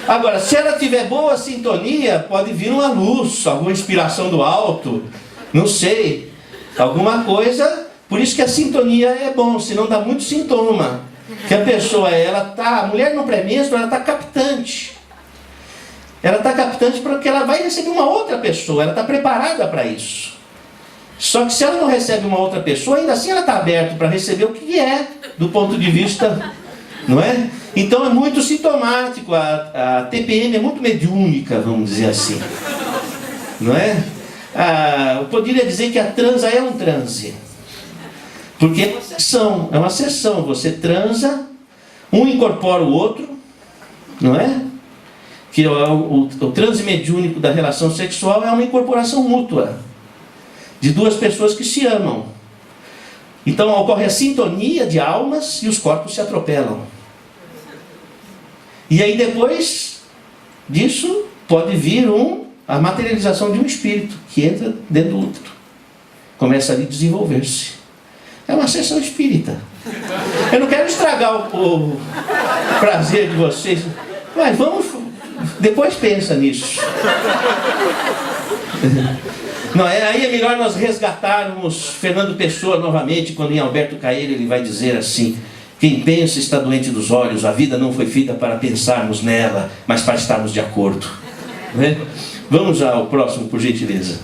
S1: Agora, se ela tiver boa sintonia, pode vir uma luz, alguma inspiração do alto, não sei, alguma coisa. Por isso que a sintonia é bom, senão dá muito sintoma. Que a pessoa, a mulher no pré-menstruo, ela está captante. Ela está captante porque ela vai receber uma outra pessoa, ela está preparada para isso. Só que se ela não recebe uma outra pessoa, ainda assim ela está aberta para receber o que é, do ponto de vista, não é? Então é muito sintomático, a TPM é muito mediúnica, vamos dizer assim, não é? Eu poderia dizer que a transa é um transe, porque é uma sessão, você transa, um incorpora o outro, não é? Que o transe mediúnico da relação sexual é uma incorporação mútua, de duas pessoas que se amam. Então ocorre a sintonia de almas e os corpos se atropelam. E aí depois disso pode vir a materialização de um espírito que entra dentro do útero. Começa ali a desenvolver-se. É uma sessão espírita. Eu não quero estragar o prazer de vocês, mas depois pensa nisso. Não, aí é melhor nós resgatarmos Fernando Pessoa novamente, quando em Alberto Caeiro ele vai dizer assim: quem pensa está doente dos olhos, a vida não foi feita para pensarmos nela, mas para estarmos de acordo. Né? Vamos ao próximo, por gentileza.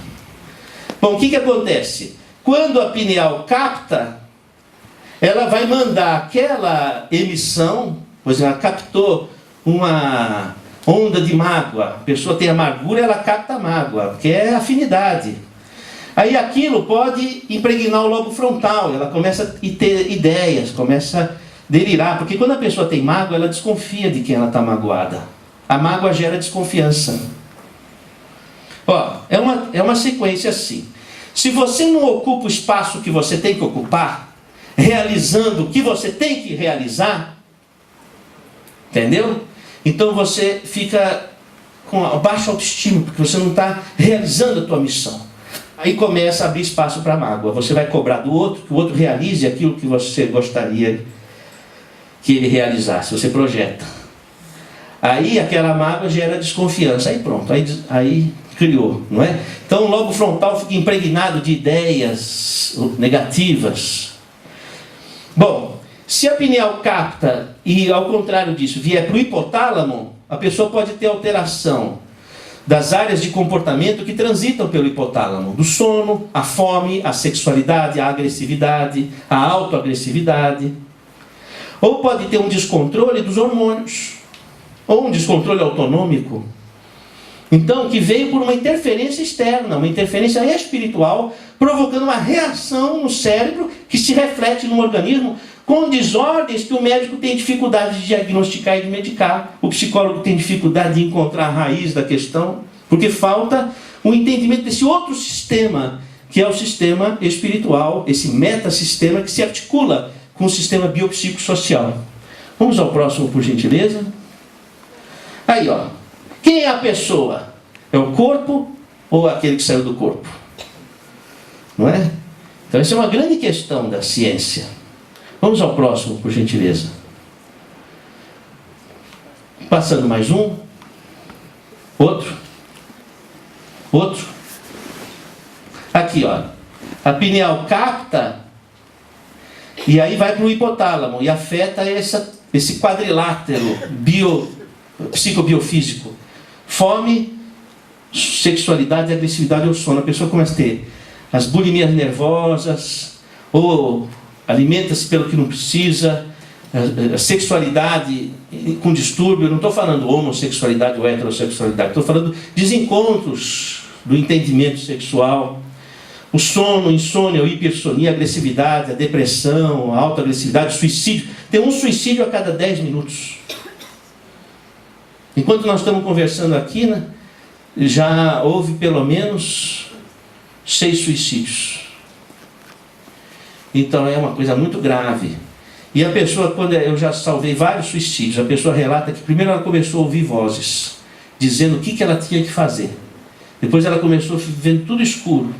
S1: Bom, o que acontece? Quando a pineal capta, ela vai mandar aquela emissão, pois ela captou uma onda de mágoa, a pessoa tem amargura, ela capta a mágoa, que é afinidade. Aí aquilo pode impregnar o lobo frontal, ela começa a ter ideias, começa a delirar, porque quando a pessoa tem mágoa, ela desconfia de quem ela está magoada. A mágoa gera desconfiança. É uma sequência assim. Se você não ocupa o espaço que você tem que ocupar, realizando o que você tem que realizar, entendeu? Então você fica com baixa autoestima, porque você não está realizando a tua missão. Aí começa a abrir espaço para a mágoa. Você vai cobrar do outro, que o outro realize aquilo que você gostaria que ele realizasse. Você projeta. Aí aquela mágoa gera desconfiança. Aí pronto, aí criou, não é? Então o lobo frontal fica impregnado de ideias negativas. Bom, se a pineal capta e, ao contrário disso, vier para o hipotálamo, a pessoa pode ter alteração das áreas de comportamento que transitam pelo hipotálamo. Do sono, a fome, a sexualidade, a agressividade, a autoagressividade. Ou pode ter um descontrole dos hormônios, ou um descontrole autonômico. Então, que veio por uma interferência externa, uma interferência espiritual, provocando uma reação no cérebro que se reflete no organismo com desordens que o médico tem dificuldade de diagnosticar e de medicar. O psicólogo tem dificuldade de encontrar a raiz da questão, porque falta o entendimento desse outro sistema que é o sistema espiritual, esse metasistema que se articula com o sistema biopsicossocial. Vamos ao próximo, por gentileza. Aí, ó. Quem é a pessoa? É o corpo ou aquele que saiu do corpo? Não é? Então, essa é uma grande questão da ciência. Vamos ao próximo, por gentileza. Passando mais um. Outro. Outro. Aqui, ó. A pineal capta e aí vai para o hipotálamo e afeta esse quadrilátero psicobiofísico. Fome, sexualidade, agressividade ou sono. A pessoa começa a ter as bulimias nervosas, ou alimenta-se pelo que não precisa, a sexualidade com distúrbio. Eu não estou falando homossexualidade ou heterossexualidade, estou falando desencontros do entendimento sexual. O sono, insônia, a hipersonia, a agressividade, a depressão, a autoagressividade, o suicídio. Tem um suicídio a cada 10 minutos. Enquanto nós estamos conversando aqui, né, já houve pelo menos 6 suicídios. Então é uma coisa muito grave. E a pessoa, quando eu já salvei vários suicídios, a pessoa relata que primeiro ela começou a ouvir vozes, dizendo o que ela tinha que fazer. Depois ela começou a ver tudo escuro.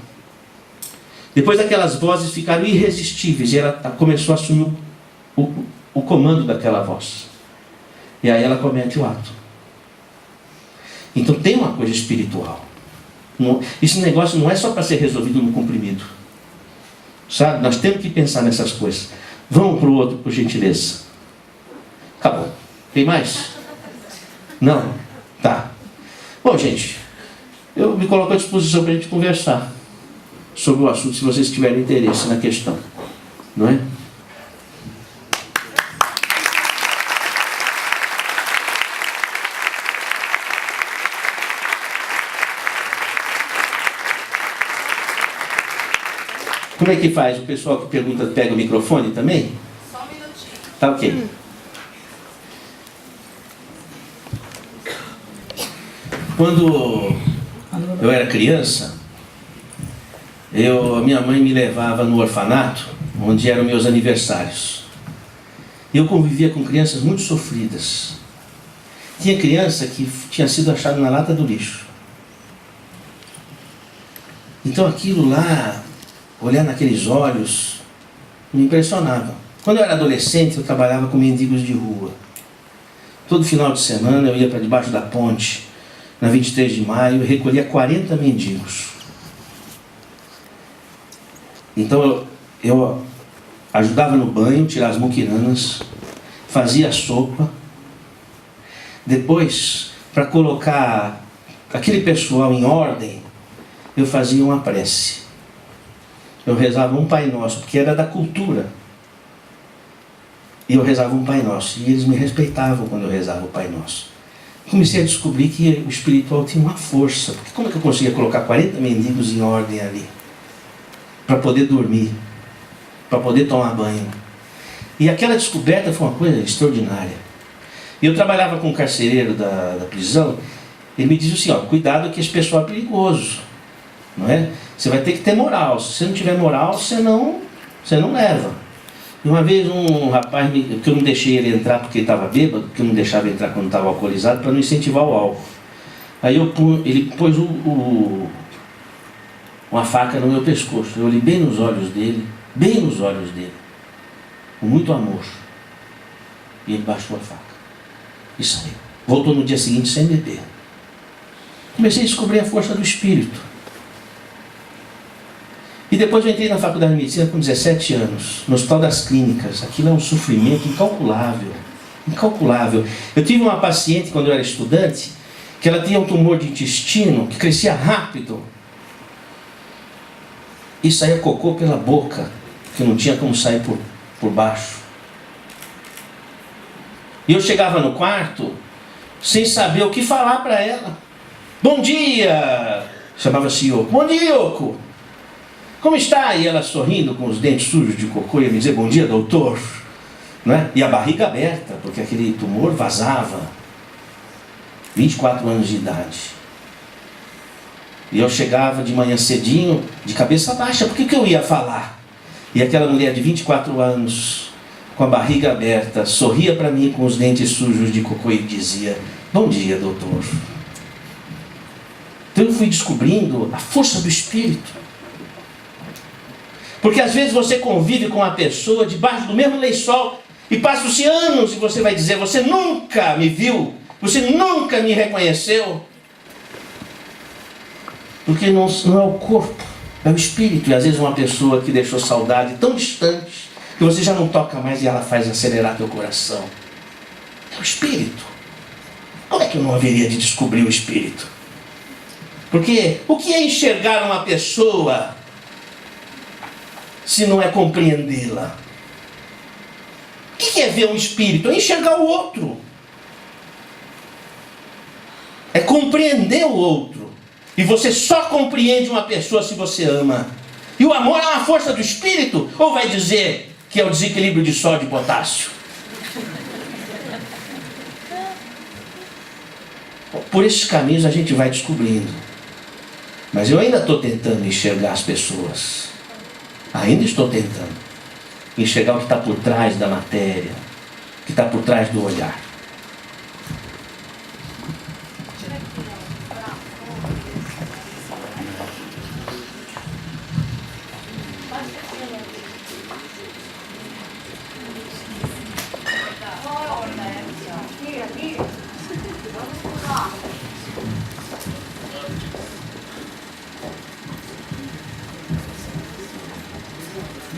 S1: Depois aquelas vozes ficaram irresistíveis e ela começou a assumir o comando daquela voz. E aí ela comete o ato. Então tem uma coisa espiritual. Esse negócio não é só para ser resolvido no comprimido. Sabe? Nós temos que pensar nessas coisas. Vamos para o outro, por gentileza. Acabou. Tem mais? Não? Tá. Bom, gente, eu me coloco à disposição para a gente conversar sobre o assunto, se vocês tiverem interesse na questão. Não é? Como é que faz? O pessoal que pergunta pega o microfone também?
S2: Só um minutinho.
S1: Tá ok. Quando eu era criança, a minha mãe me levava no orfanato, onde eram meus aniversários. Eu convivia com crianças muito sofridas. Tinha criança que tinha sido achada na lata do lixo. Então aquilo lá, olhar naqueles olhos, me impressionava. Quando eu era adolescente, eu trabalhava com mendigos de rua. Todo final de semana eu ia para debaixo da ponte, na 23 de maio, e recolhia 40 mendigos. Então eu ajudava no banho, tirar as muquiranas, fazia a sopa. Depois, para colocar aquele pessoal em ordem, eu fazia uma prece. Eu rezava um Pai Nosso, porque era da cultura. E eu rezava um Pai Nosso. E eles me respeitavam quando eu rezava o Pai Nosso. Comecei a descobrir que o espiritual tinha uma força. Porque como é que eu conseguia colocar 40 mendigos em ordem ali? Para poder dormir. Para poder tomar banho. E aquela descoberta foi uma coisa extraordinária. E eu trabalhava com um carcereiro da prisão. Ele me dizia assim, ó, cuidado que esse pessoal é perigoso. Não é? Você vai ter que ter moral. Se você não tiver moral, você não leva. E uma vez um rapaz, que eu não deixei ele entrar porque ele estava bêbado, porque eu não deixava ele entrar quando estava alcoolizado, para não incentivar o álcool. Aí ele pôs uma faca no meu pescoço. Eu olhei bem nos olhos dele, com muito amor. E ele baixou a faca e saiu. Voltou no dia seguinte sem beber. Comecei a descobrir a força do espírito. E depois eu entrei na faculdade de medicina com 17 anos, no Hospital das Clínicas. Aquilo é um sofrimento incalculável. Incalculável. Eu tive uma paciente, quando eu era estudante, que ela tinha um tumor de intestino que crescia rápido. E saía cocô pela boca, que não tinha como sair por baixo. E eu chegava no quarto, sem saber o que falar para ela. Bom dia! Chamava-se Yoko. Bom dia, Yoko! Como está? E ela sorrindo com os dentes sujos de cocô ia me dizer, bom dia, doutor. Não é? E a barriga aberta, porque aquele tumor vazava. 24 anos de idade. E eu chegava de manhã cedinho, de cabeça baixa, porque que eu ia falar? E aquela mulher de 24 anos, com a barriga aberta, sorria para mim com os dentes sujos de cocô e dizia: bom dia, doutor. Então eu fui descobrindo a força do Espírito. Porque às vezes você convive com uma pessoa debaixo do mesmo lençol e passam-se anos e você vai dizer: você nunca me viu, você nunca me reconheceu. Porque não é o corpo, é o Espírito. E às vezes uma pessoa que deixou saudade tão distante que você já não toca mais e ela faz acelerar teu coração. É o Espírito. Como é que eu não haveria de descobrir o Espírito? Porque o que é enxergar uma pessoa se não é compreendê-la? O que é ver um Espírito? É enxergar o outro. É compreender o outro. E você só compreende uma pessoa se você ama. E o amor é uma força do Espírito? Ou vai dizer que é o desequilíbrio de sódio e potássio? Por esses caminhos a gente vai descobrindo. Mas eu ainda estou tentando enxergar as pessoas. Ainda estou tentando enxergar o que está por trás da matéria, o que está por trás do olhar.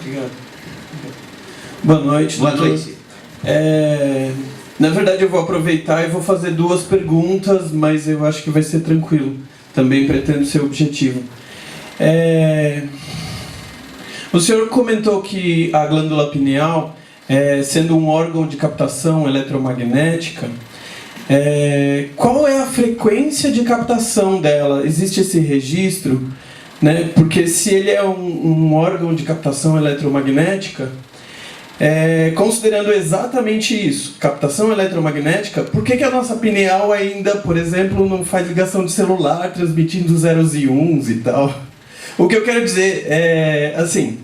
S2: Obrigado. Boa noite.
S1: Boa noite.
S2: Na verdade eu vou aproveitar e vou fazer 2 perguntas, mas eu acho que vai ser tranquilo. Também pretendo ser objetivo. O senhor comentou que a glândula pineal, sendo um órgão de captação eletromagnética, qual é a frequência de captação dela? Existe esse registro? Né? Porque se ele é um órgão de captação eletromagnética, considerando exatamente isso, captação eletromagnética, por que a nossa pineal ainda, por exemplo, não faz ligação de celular transmitindo zeros e uns e tal? O que eu quero dizer é, assim,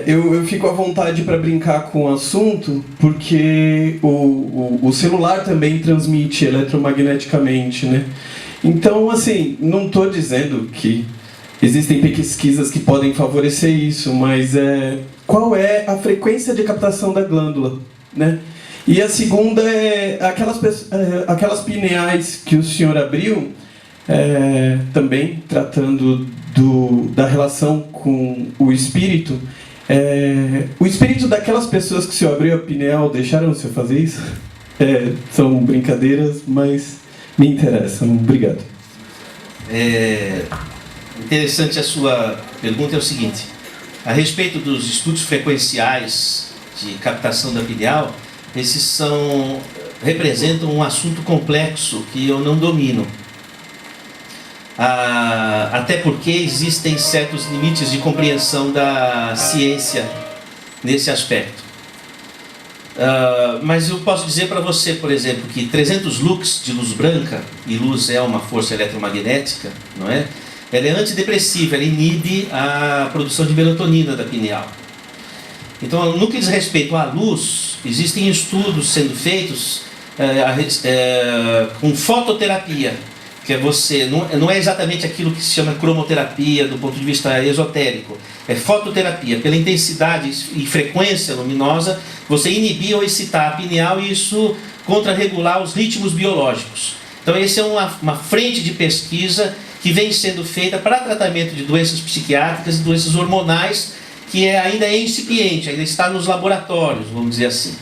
S2: eu fico à vontade para brincar com o assunto, porque o celular também transmite eletromagneticamente, né? Então, assim, não estou dizendo que existem pesquisas que podem favorecer isso, mas qual é a frequência de captação da glândula, né? E a segunda é aquelas pineais que o senhor abriu, também tratando da relação com o espírito. O espírito daquelas pessoas que o senhor abriu a pineal, deixaram o senhor fazer isso? São brincadeiras, mas me interessam. Obrigado.
S1: Interessante a sua pergunta. É o seguinte: a respeito dos estudos frequenciais de captação da pineal, esses representam um assunto complexo que eu não domino. Até porque existem certos limites de compreensão da ciência nesse aspecto. Mas eu posso dizer para você, por exemplo, que 300 lux de luz branca, e luz é uma força eletromagnética, não é? Ela é antidepressiva, ela inibe a produção de melatonina da pineal. Então, no que diz respeito à luz, existem estudos sendo feitos com fototerapia, que não é exatamente aquilo que se chama cromoterapia do ponto de vista esotérico. É fototerapia. Pela intensidade e frequência luminosa, você inibir ou excitar a pineal e isso contrarregular os ritmos biológicos. Então, essa é uma frente de pesquisa que vem sendo feita para tratamento de doenças psiquiátricas e doenças hormonais, que ainda é incipiente, ainda está nos laboratórios, vamos dizer assim.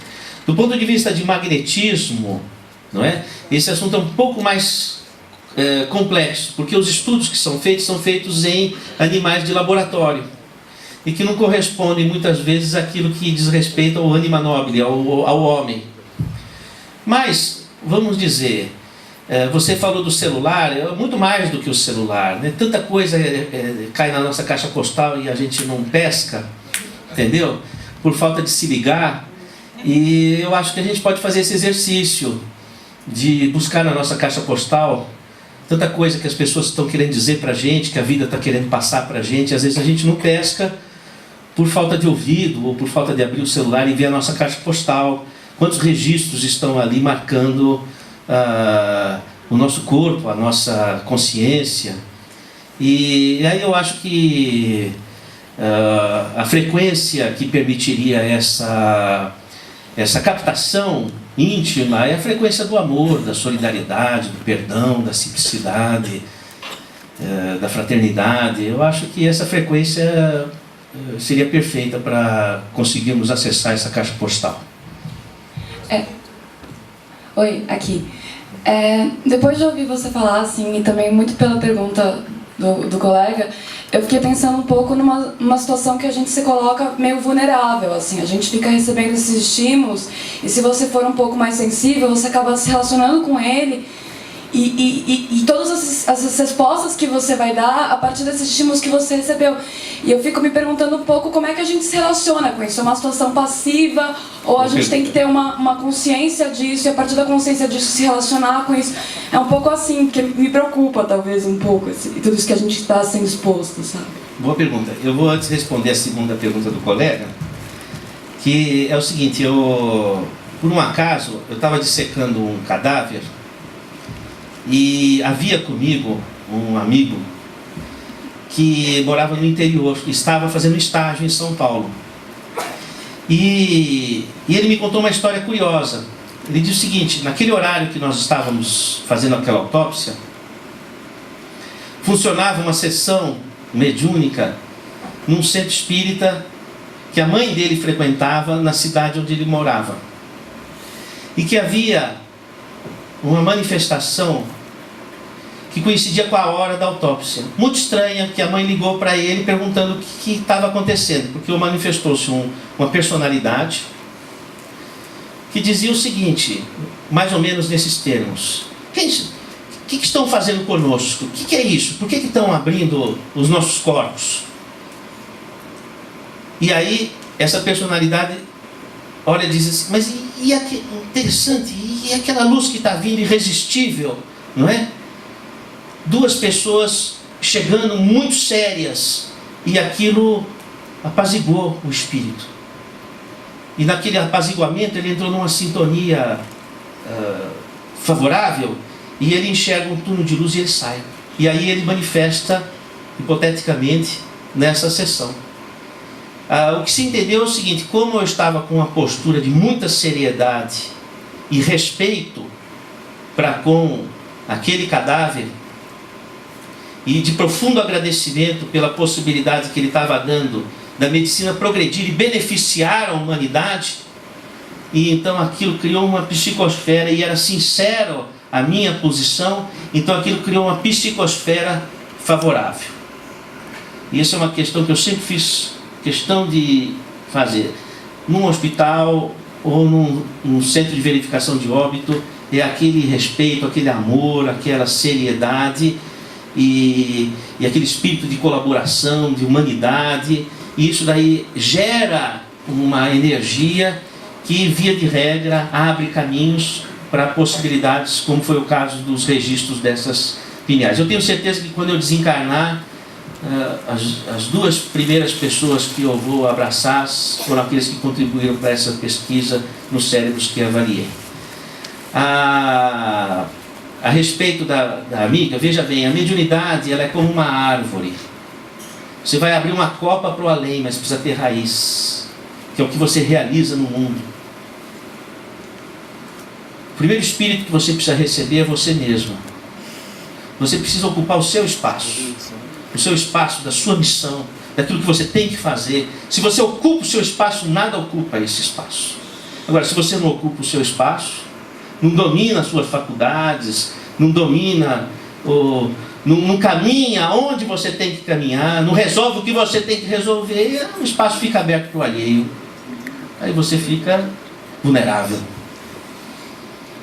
S1: Do ponto de vista de magnetismo, não é? Esse assunto é um pouco mais complexo, porque os estudos que são feitos em animais de laboratório e que não correspondem muitas vezes àquilo que diz respeito ao anima nobile, ao homem. Mas, vamos dizer, você falou do celular, é muito mais do que o celular, né? Tanta coisa cai na nossa caixa postal e a gente não pesca, entendeu? Por falta de se ligar. E eu acho que a gente pode fazer esse exercício de buscar na nossa caixa postal tanta coisa que as pessoas estão querendo dizer para a gente, que a vida está querendo passar para a gente. Às vezes a gente não pesca por falta de ouvido ou por falta de abrir o celular e ver a nossa caixa postal. Quantos registros estão ali marcando o nosso corpo, a nossa consciência. E aí eu acho que a frequência que permitiria essa captação íntima é a frequência do amor, da solidariedade, do perdão, da simplicidade, da fraternidade. Eu acho que essa frequência seria perfeita para conseguirmos acessar essa caixa postal.
S3: Oi, aqui. Depois de ouvir você falar, assim, e também muito pela pergunta do colega, eu fiquei pensando um pouco numa situação que a gente se coloca meio vulnerável, assim, a gente fica recebendo esses estímulos e se você for um pouco mais sensível, você acaba se relacionando com ele e todas as respostas que você vai dar a partir desses estímulos que você recebeu. E eu fico me perguntando um pouco como é que a gente se relaciona com isso. É uma situação passiva ou a gente tem que ter uma consciência disso e a partir da consciência disso se relacionar com isso? É um pouco assim, que me preocupa talvez um pouco tudo isso que a gente está sendo exposto, sabe?
S1: Boa pergunta. Eu vou antes responder a segunda pergunta do colega, que é o seguinte, por um acaso, eu estava dissecando um cadáver e havia comigo um amigo que morava no interior, estava fazendo estágio em São Paulo. E ele me contou uma história curiosa. Ele disse o seguinte: naquele horário que nós estávamos fazendo aquela autópsia, funcionava uma sessão mediúnica num centro espírita que a mãe dele frequentava na cidade onde ele morava. E que havia uma manifestação que coincidia com a hora da autópsia. Muito estranha, que a mãe ligou para ele perguntando o que estava acontecendo, porque manifestou-se uma personalidade que dizia o seguinte, mais ou menos nesses termos: o que estão fazendo conosco? O que é isso? Por que estão abrindo os nossos corpos? E aí, essa personalidade olha e diz assim: mas interessante, e aquela luz que está vindo irresistível, não é? Duas pessoas chegando muito sérias, e aquilo apaziguou o espírito. E naquele apaziguamento ele entrou numa sintonia favorável, e ele enxerga um túnel de luz e ele sai. E aí ele manifesta, hipoteticamente, nessa sessão. O que se entendeu é o seguinte: como eu estava com uma postura de muita seriedade e respeito para com aquele cadáver, e de profundo agradecimento pela possibilidade que ele estava dando da medicina progredir e beneficiar a humanidade, e então aquilo criou uma psicosfera, e era sincero a minha posição, então aquilo criou uma psicosfera favorável. E essa é uma questão que eu sempre fiz questão de fazer. Num hospital ou num centro de verificação de óbito, é aquele respeito, aquele amor, aquela seriedade, e aquele espírito de colaboração, de humanidade, e isso daí gera uma energia que, via de regra, abre caminhos para possibilidades, como foi o caso dos registros dessas pineais. Eu tenho certeza que quando eu desencarnar, as duas primeiras pessoas que eu vou abraçar foram aqueles que contribuíram para essa pesquisa nos cérebros que avaliei. A respeito da amiga, veja bem, a mediunidade ela é como uma árvore. Você vai abrir uma copa para o além, mas precisa ter raiz, que é o que você realiza no mundo. O primeiro espírito que você precisa receber é você mesmo. Você precisa ocupar o seu espaço da sua missão, daquilo que você tem que fazer. Se você ocupa o seu espaço, nada ocupa esse espaço. Agora, se você não ocupa o seu espaço, não domina as suas faculdades, não domina, não caminha onde você tem que caminhar, não resolve o que você tem que resolver, o espaço fica aberto para o alheio. Aí você fica vulnerável.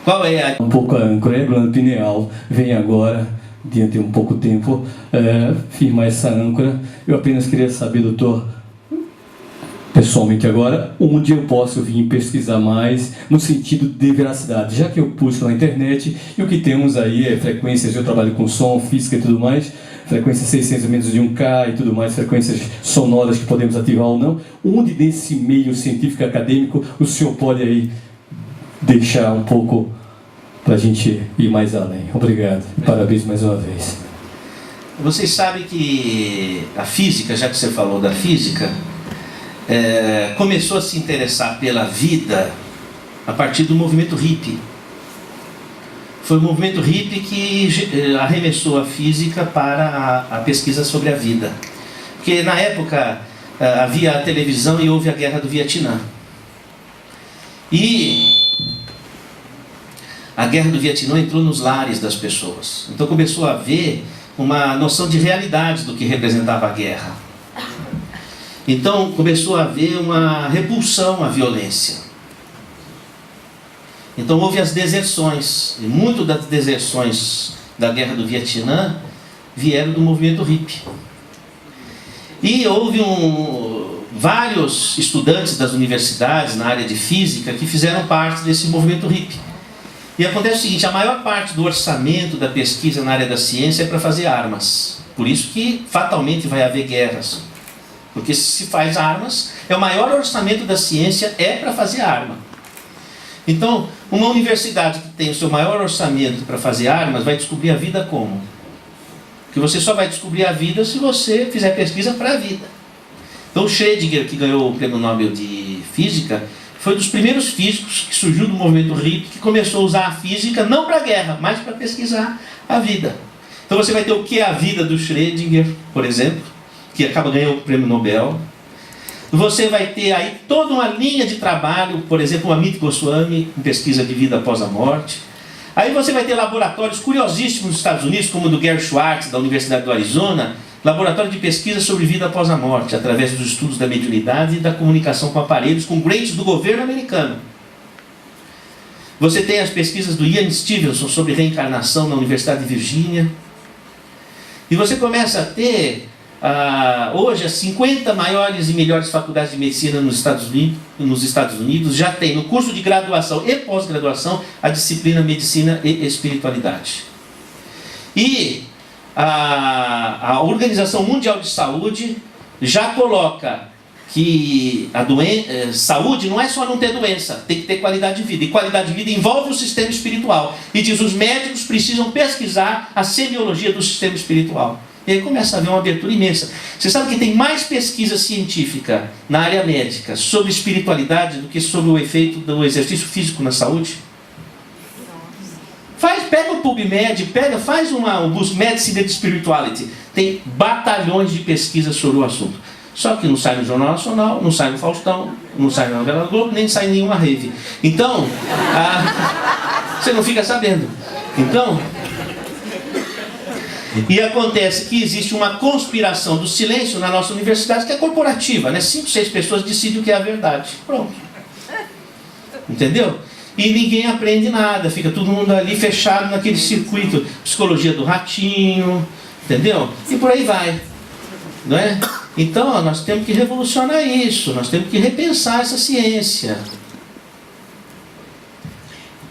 S1: Qual é
S4: Um pouco a âncora, a glândula pineal vem agora, diante de um pouco tempo, firmar essa âncora. Eu apenas queria saber, doutor, pessoalmente agora, onde eu posso vir pesquisar mais no sentido de veracidade, já que eu pulso na internet e o que temos aí é frequências, eu trabalho com som, física e tudo mais, frequências 600 menos de 1K e tudo mais, frequências sonoras que podemos ativar ou não, onde desse meio científico acadêmico o senhor pode aí deixar um pouco para a gente ir mais além. Obrigado e parabéns mais uma vez.
S1: Vocês sabem que a física, já que você falou da física, começou a se interessar pela vida a partir do movimento hippie. Foi o movimento hippie que arremessou a física para a pesquisa sobre a vida. Porque na época havia a televisão e houve a Guerra do Vietnã. E a Guerra do Vietnã entrou nos lares das pessoas. Então começou a haver uma noção de realidade do que representava a guerra. Então começou a haver uma repulsão à violência. Então houve as deserções, e muitas das deserções da Guerra do Vietnã vieram do movimento hippie. E houve vários estudantes das universidades na área de física que fizeram parte desse movimento hippie. E acontece o seguinte, a maior parte do orçamento da pesquisa na área da ciência é para fazer armas. Por isso que fatalmente vai haver guerras. Porque se faz armas, o maior orçamento da ciência é para fazer arma. Então, uma universidade que tem o seu maior orçamento para fazer armas vai descobrir a vida como? Porque você só vai descobrir a vida se você fizer pesquisa para a vida. Então, Schrödinger, que ganhou o Prêmio Nobel de Física, foi um dos primeiros físicos que surgiu do movimento hippie, que começou a usar a física não para a guerra, mas para pesquisar a vida. Então você vai ter o que é a vida do Schrödinger, por exemplo, que acaba ganhando o Prêmio Nobel. Você vai ter aí toda uma linha de trabalho, por exemplo, o Amit Goswami, em pesquisa de vida após a morte. Aí você vai ter laboratórios curiosíssimos nos Estados Unidos, como o do Gary Schwartz, da Universidade do Arizona, laboratório de pesquisa sobre vida após a morte, através dos estudos da mediunidade e da comunicação com aparelhos, com grants do governo americano. Você tem as pesquisas do Ian Stevenson sobre reencarnação na Universidade de Virgínia. E você começa a ter, hoje, as 50 maiores e melhores faculdades de medicina nos Estados Unidos já tem no curso de graduação e pós-graduação a disciplina Medicina e Espiritualidade. E a Organização Mundial de Saúde já coloca que a saúde não é só não ter doença, tem que ter qualidade de vida. E qualidade de vida envolve o sistema espiritual. E diz, os médicos precisam pesquisar a semiologia do sistema espiritual. E aí começa a haver uma abertura imensa. Você sabe que tem mais pesquisa científica na área médica sobre espiritualidade do que sobre o efeito do exercício físico na saúde? Pega o PubMed, faz um Medicine and Spirituality. Tem batalhões de pesquisa sobre o assunto. Só que não sai no Jornal Nacional, não sai no Faustão, não sai na Novela Globo, nem sai em nenhuma rave. Então, você não fica sabendo. Então, e acontece que existe uma conspiração do silêncio na nossa universidade que é corporativa, né? 5, 6 pessoas decidem o que é a verdade. Pronto. Entendeu? E ninguém aprende nada, fica todo mundo ali fechado naquele circuito, psicologia do ratinho, entendeu? E por aí vai, não é? Então nós temos que revolucionar isso, nós temos que repensar essa ciência.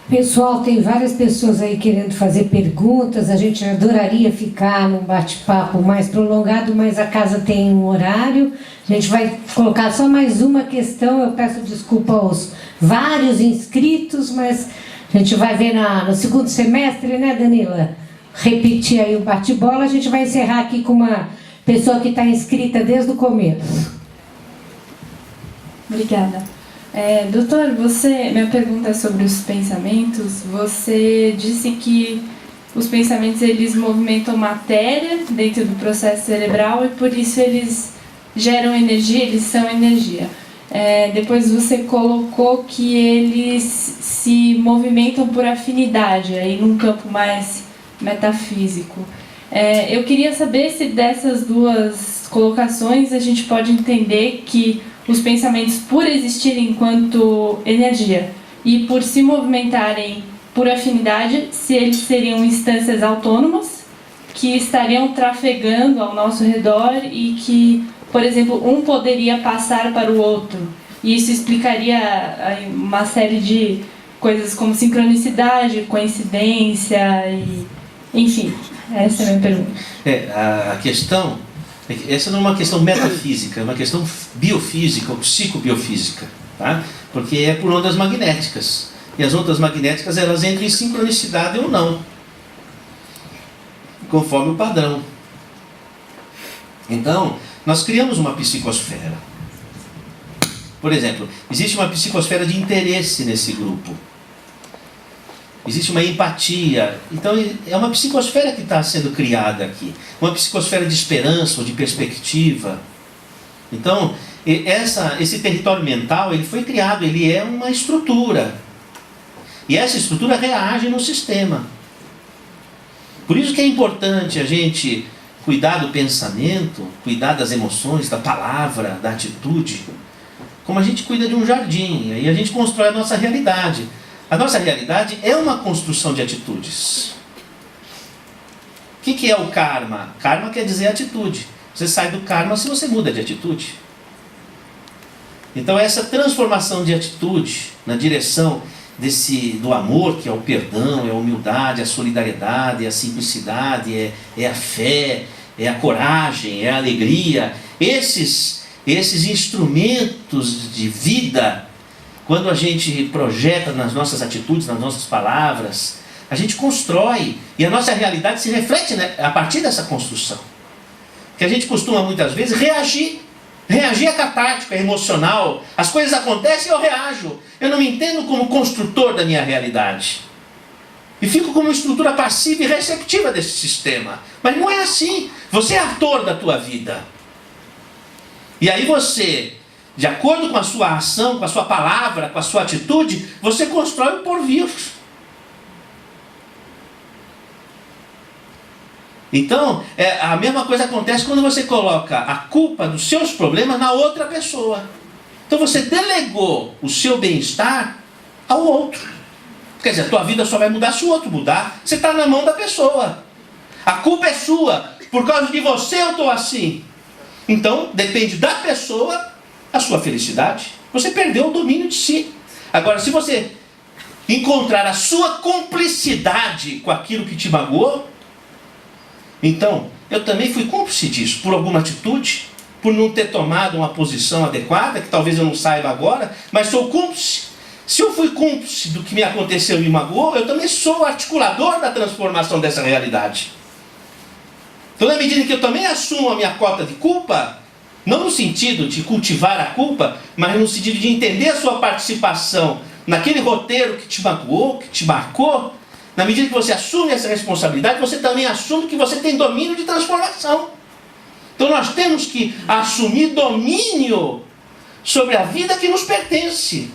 S5: Pessoal, tem várias pessoas aí querendo fazer perguntas, a gente adoraria ficar num bate-papo mais prolongado, mas a casa tem um horário, a gente vai colocar só mais uma questão, eu peço desculpa aos vários inscritos, mas a gente vai ver no segundo semestre, né, Danila? Repetir aí o bate-bola, a gente vai encerrar aqui com uma pessoa que está inscrita desde o começo.
S3: Obrigada. Doutor, minha pergunta é sobre os pensamentos. Você disse que os pensamentos eles movimentam matéria dentro do processo cerebral e por isso eles geram energia, eles são energia. Depois você colocou que eles se movimentam por afinidade, aí num campo mais metafísico. Eu queria saber se dessas duas colocações a gente pode entender que os pensamentos, por existirem enquanto energia e por se movimentarem por afinidade, se eles seriam instâncias autônomas
S6: que estariam trafegando ao nosso redor e que, por exemplo, um poderia passar para o outro. E isso explicaria aí uma série de coisas como sincronicidade, coincidência e... Enfim, essa é a minha pergunta.
S1: A questão, essa não é uma questão metafísica, é uma questão biofísica ou psicobiofísica, tá? Porque é por ondas magnéticas. E as ondas magnéticas, elas entram em sincronicidade ou não, conforme o padrão. Então, nós criamos uma psicosfera. Por exemplo, existe uma psicosfera de interesse nesse grupo. Existe uma empatia. Então, é uma psicosfera que está sendo criada aqui. Uma psicosfera de esperança ou de perspectiva. Então, esse território mental, ele foi criado, ele é uma estrutura. E essa estrutura reage no sistema. Por isso que é importante a gente cuidar do pensamento, cuidar das emoções, da palavra, da atitude, como a gente cuida de um jardim. Aí a gente constrói a nossa realidade. A nossa realidade é uma construção de atitudes. O que é o karma? Karma quer dizer atitude. Você sai do karma se você muda de atitude. Então essa transformação de atitude na direção do amor, que é o perdão, é a humildade, a solidariedade, é a simplicidade, é a fé, é a coragem, é a alegria. Esses instrumentos de vida, quando a gente projeta nas nossas atitudes, nas nossas palavras, a gente constrói, e a nossa realidade se reflete, né, a partir dessa construção. Que a gente costuma muitas vezes reagir é catártico, é emocional. As coisas acontecem e eu reajo. Eu não me entendo como construtor da minha realidade. E fico como estrutura passiva e receptiva desse sistema. Mas não é assim. Você é ator da tua vida. E aí você, de acordo com a sua ação, com a sua palavra, com a sua atitude, você constrói o porvir. Então, a mesma coisa acontece quando você coloca a culpa dos seus problemas na outra pessoa. Então você delegou o seu bem-estar ao outro. Quer dizer, a tua vida só vai mudar se o outro mudar. Você está na mão da pessoa. A culpa é sua. Por causa de você eu estou assim. Então, depende da pessoa a sua felicidade. Você perdeu o domínio de si. Agora, se você encontrar a sua cumplicidade com aquilo que te magoou, então, eu também fui cúmplice disso, por alguma atitude, por não ter tomado uma posição adequada, que talvez eu não saiba agora, mas sou cúmplice. Se eu fui cúmplice do que me aconteceu e me magoou, eu também sou o articulador da transformação dessa realidade. Então, na medida que eu também assumo a minha cota de culpa, não no sentido de cultivar a culpa, mas no sentido de entender a sua participação naquele roteiro que te magoou, que te marcou, na medida que você assume essa responsabilidade, você também assume que você tem domínio de transformação. Então nós temos que assumir domínio sobre a vida que nos pertence.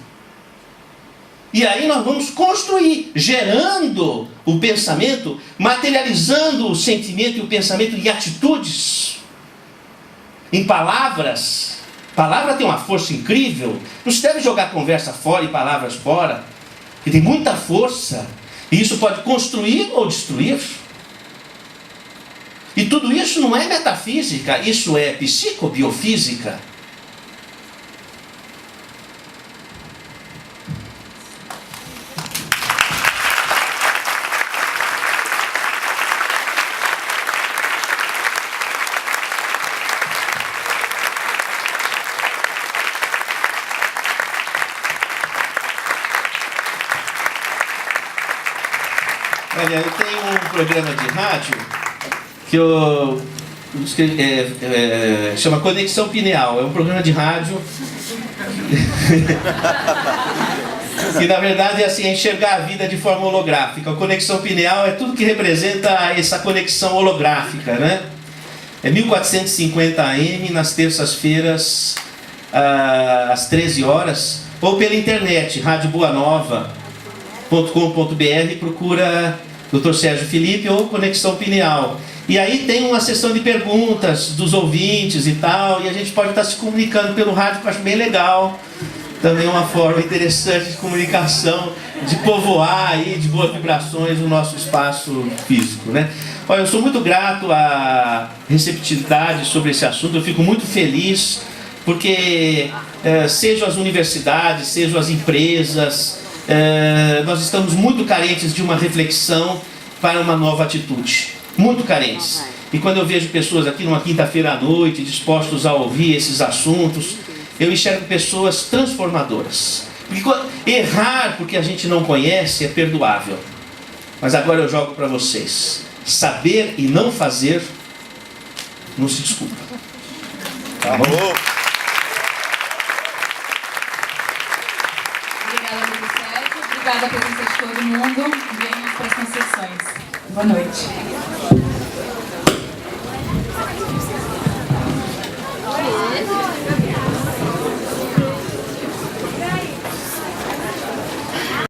S1: E aí nós vamos construir, gerando o pensamento, materializando o sentimento e o pensamento em atitudes, em palavras. Palavra tem uma força incrível. Não se deve jogar conversa fora e palavras fora, que tem muita força. E isso pode construir ou destruir. E tudo isso não é metafísica, isso é psicobiofísica. Olha, eu tenho um programa de rádio que eu chama Conexão Pineal. É um programa de rádio que na verdade é assim, é enxergar a vida de forma holográfica. A Conexão Pineal é tudo que representa essa conexão holográfica, né? É 1450 AM nas terças-feiras às 13 horas ou pela internet, radioboanova.com.br, procura Dr. Sérgio Felipe ou Conexão Pineal. E aí tem uma sessão de perguntas dos ouvintes e tal, e a gente pode estar se comunicando pelo rádio, que eu acho bem legal. Também uma forma interessante de comunicação, de povoar aí, de boas vibrações o nosso espaço físico, né? Olha, eu sou muito grato à receptividade sobre esse assunto, eu fico muito feliz, porque sejam as universidades, sejam as empresas, nós estamos muito carentes de uma reflexão para uma nova atitude, muito carentes. E quando eu vejo pessoas aqui numa quinta-feira à noite, dispostos a ouvir esses assuntos, eu enxergo pessoas transformadoras. Porque errar porque a gente não conhece é perdoável. Mas agora eu jogo para vocês. Saber e não fazer não se desculpa. Tá bom?
S3: Obrigada pelo certo, obrigada pela presença de todo mundo. Venham para as concessões. Boa noite.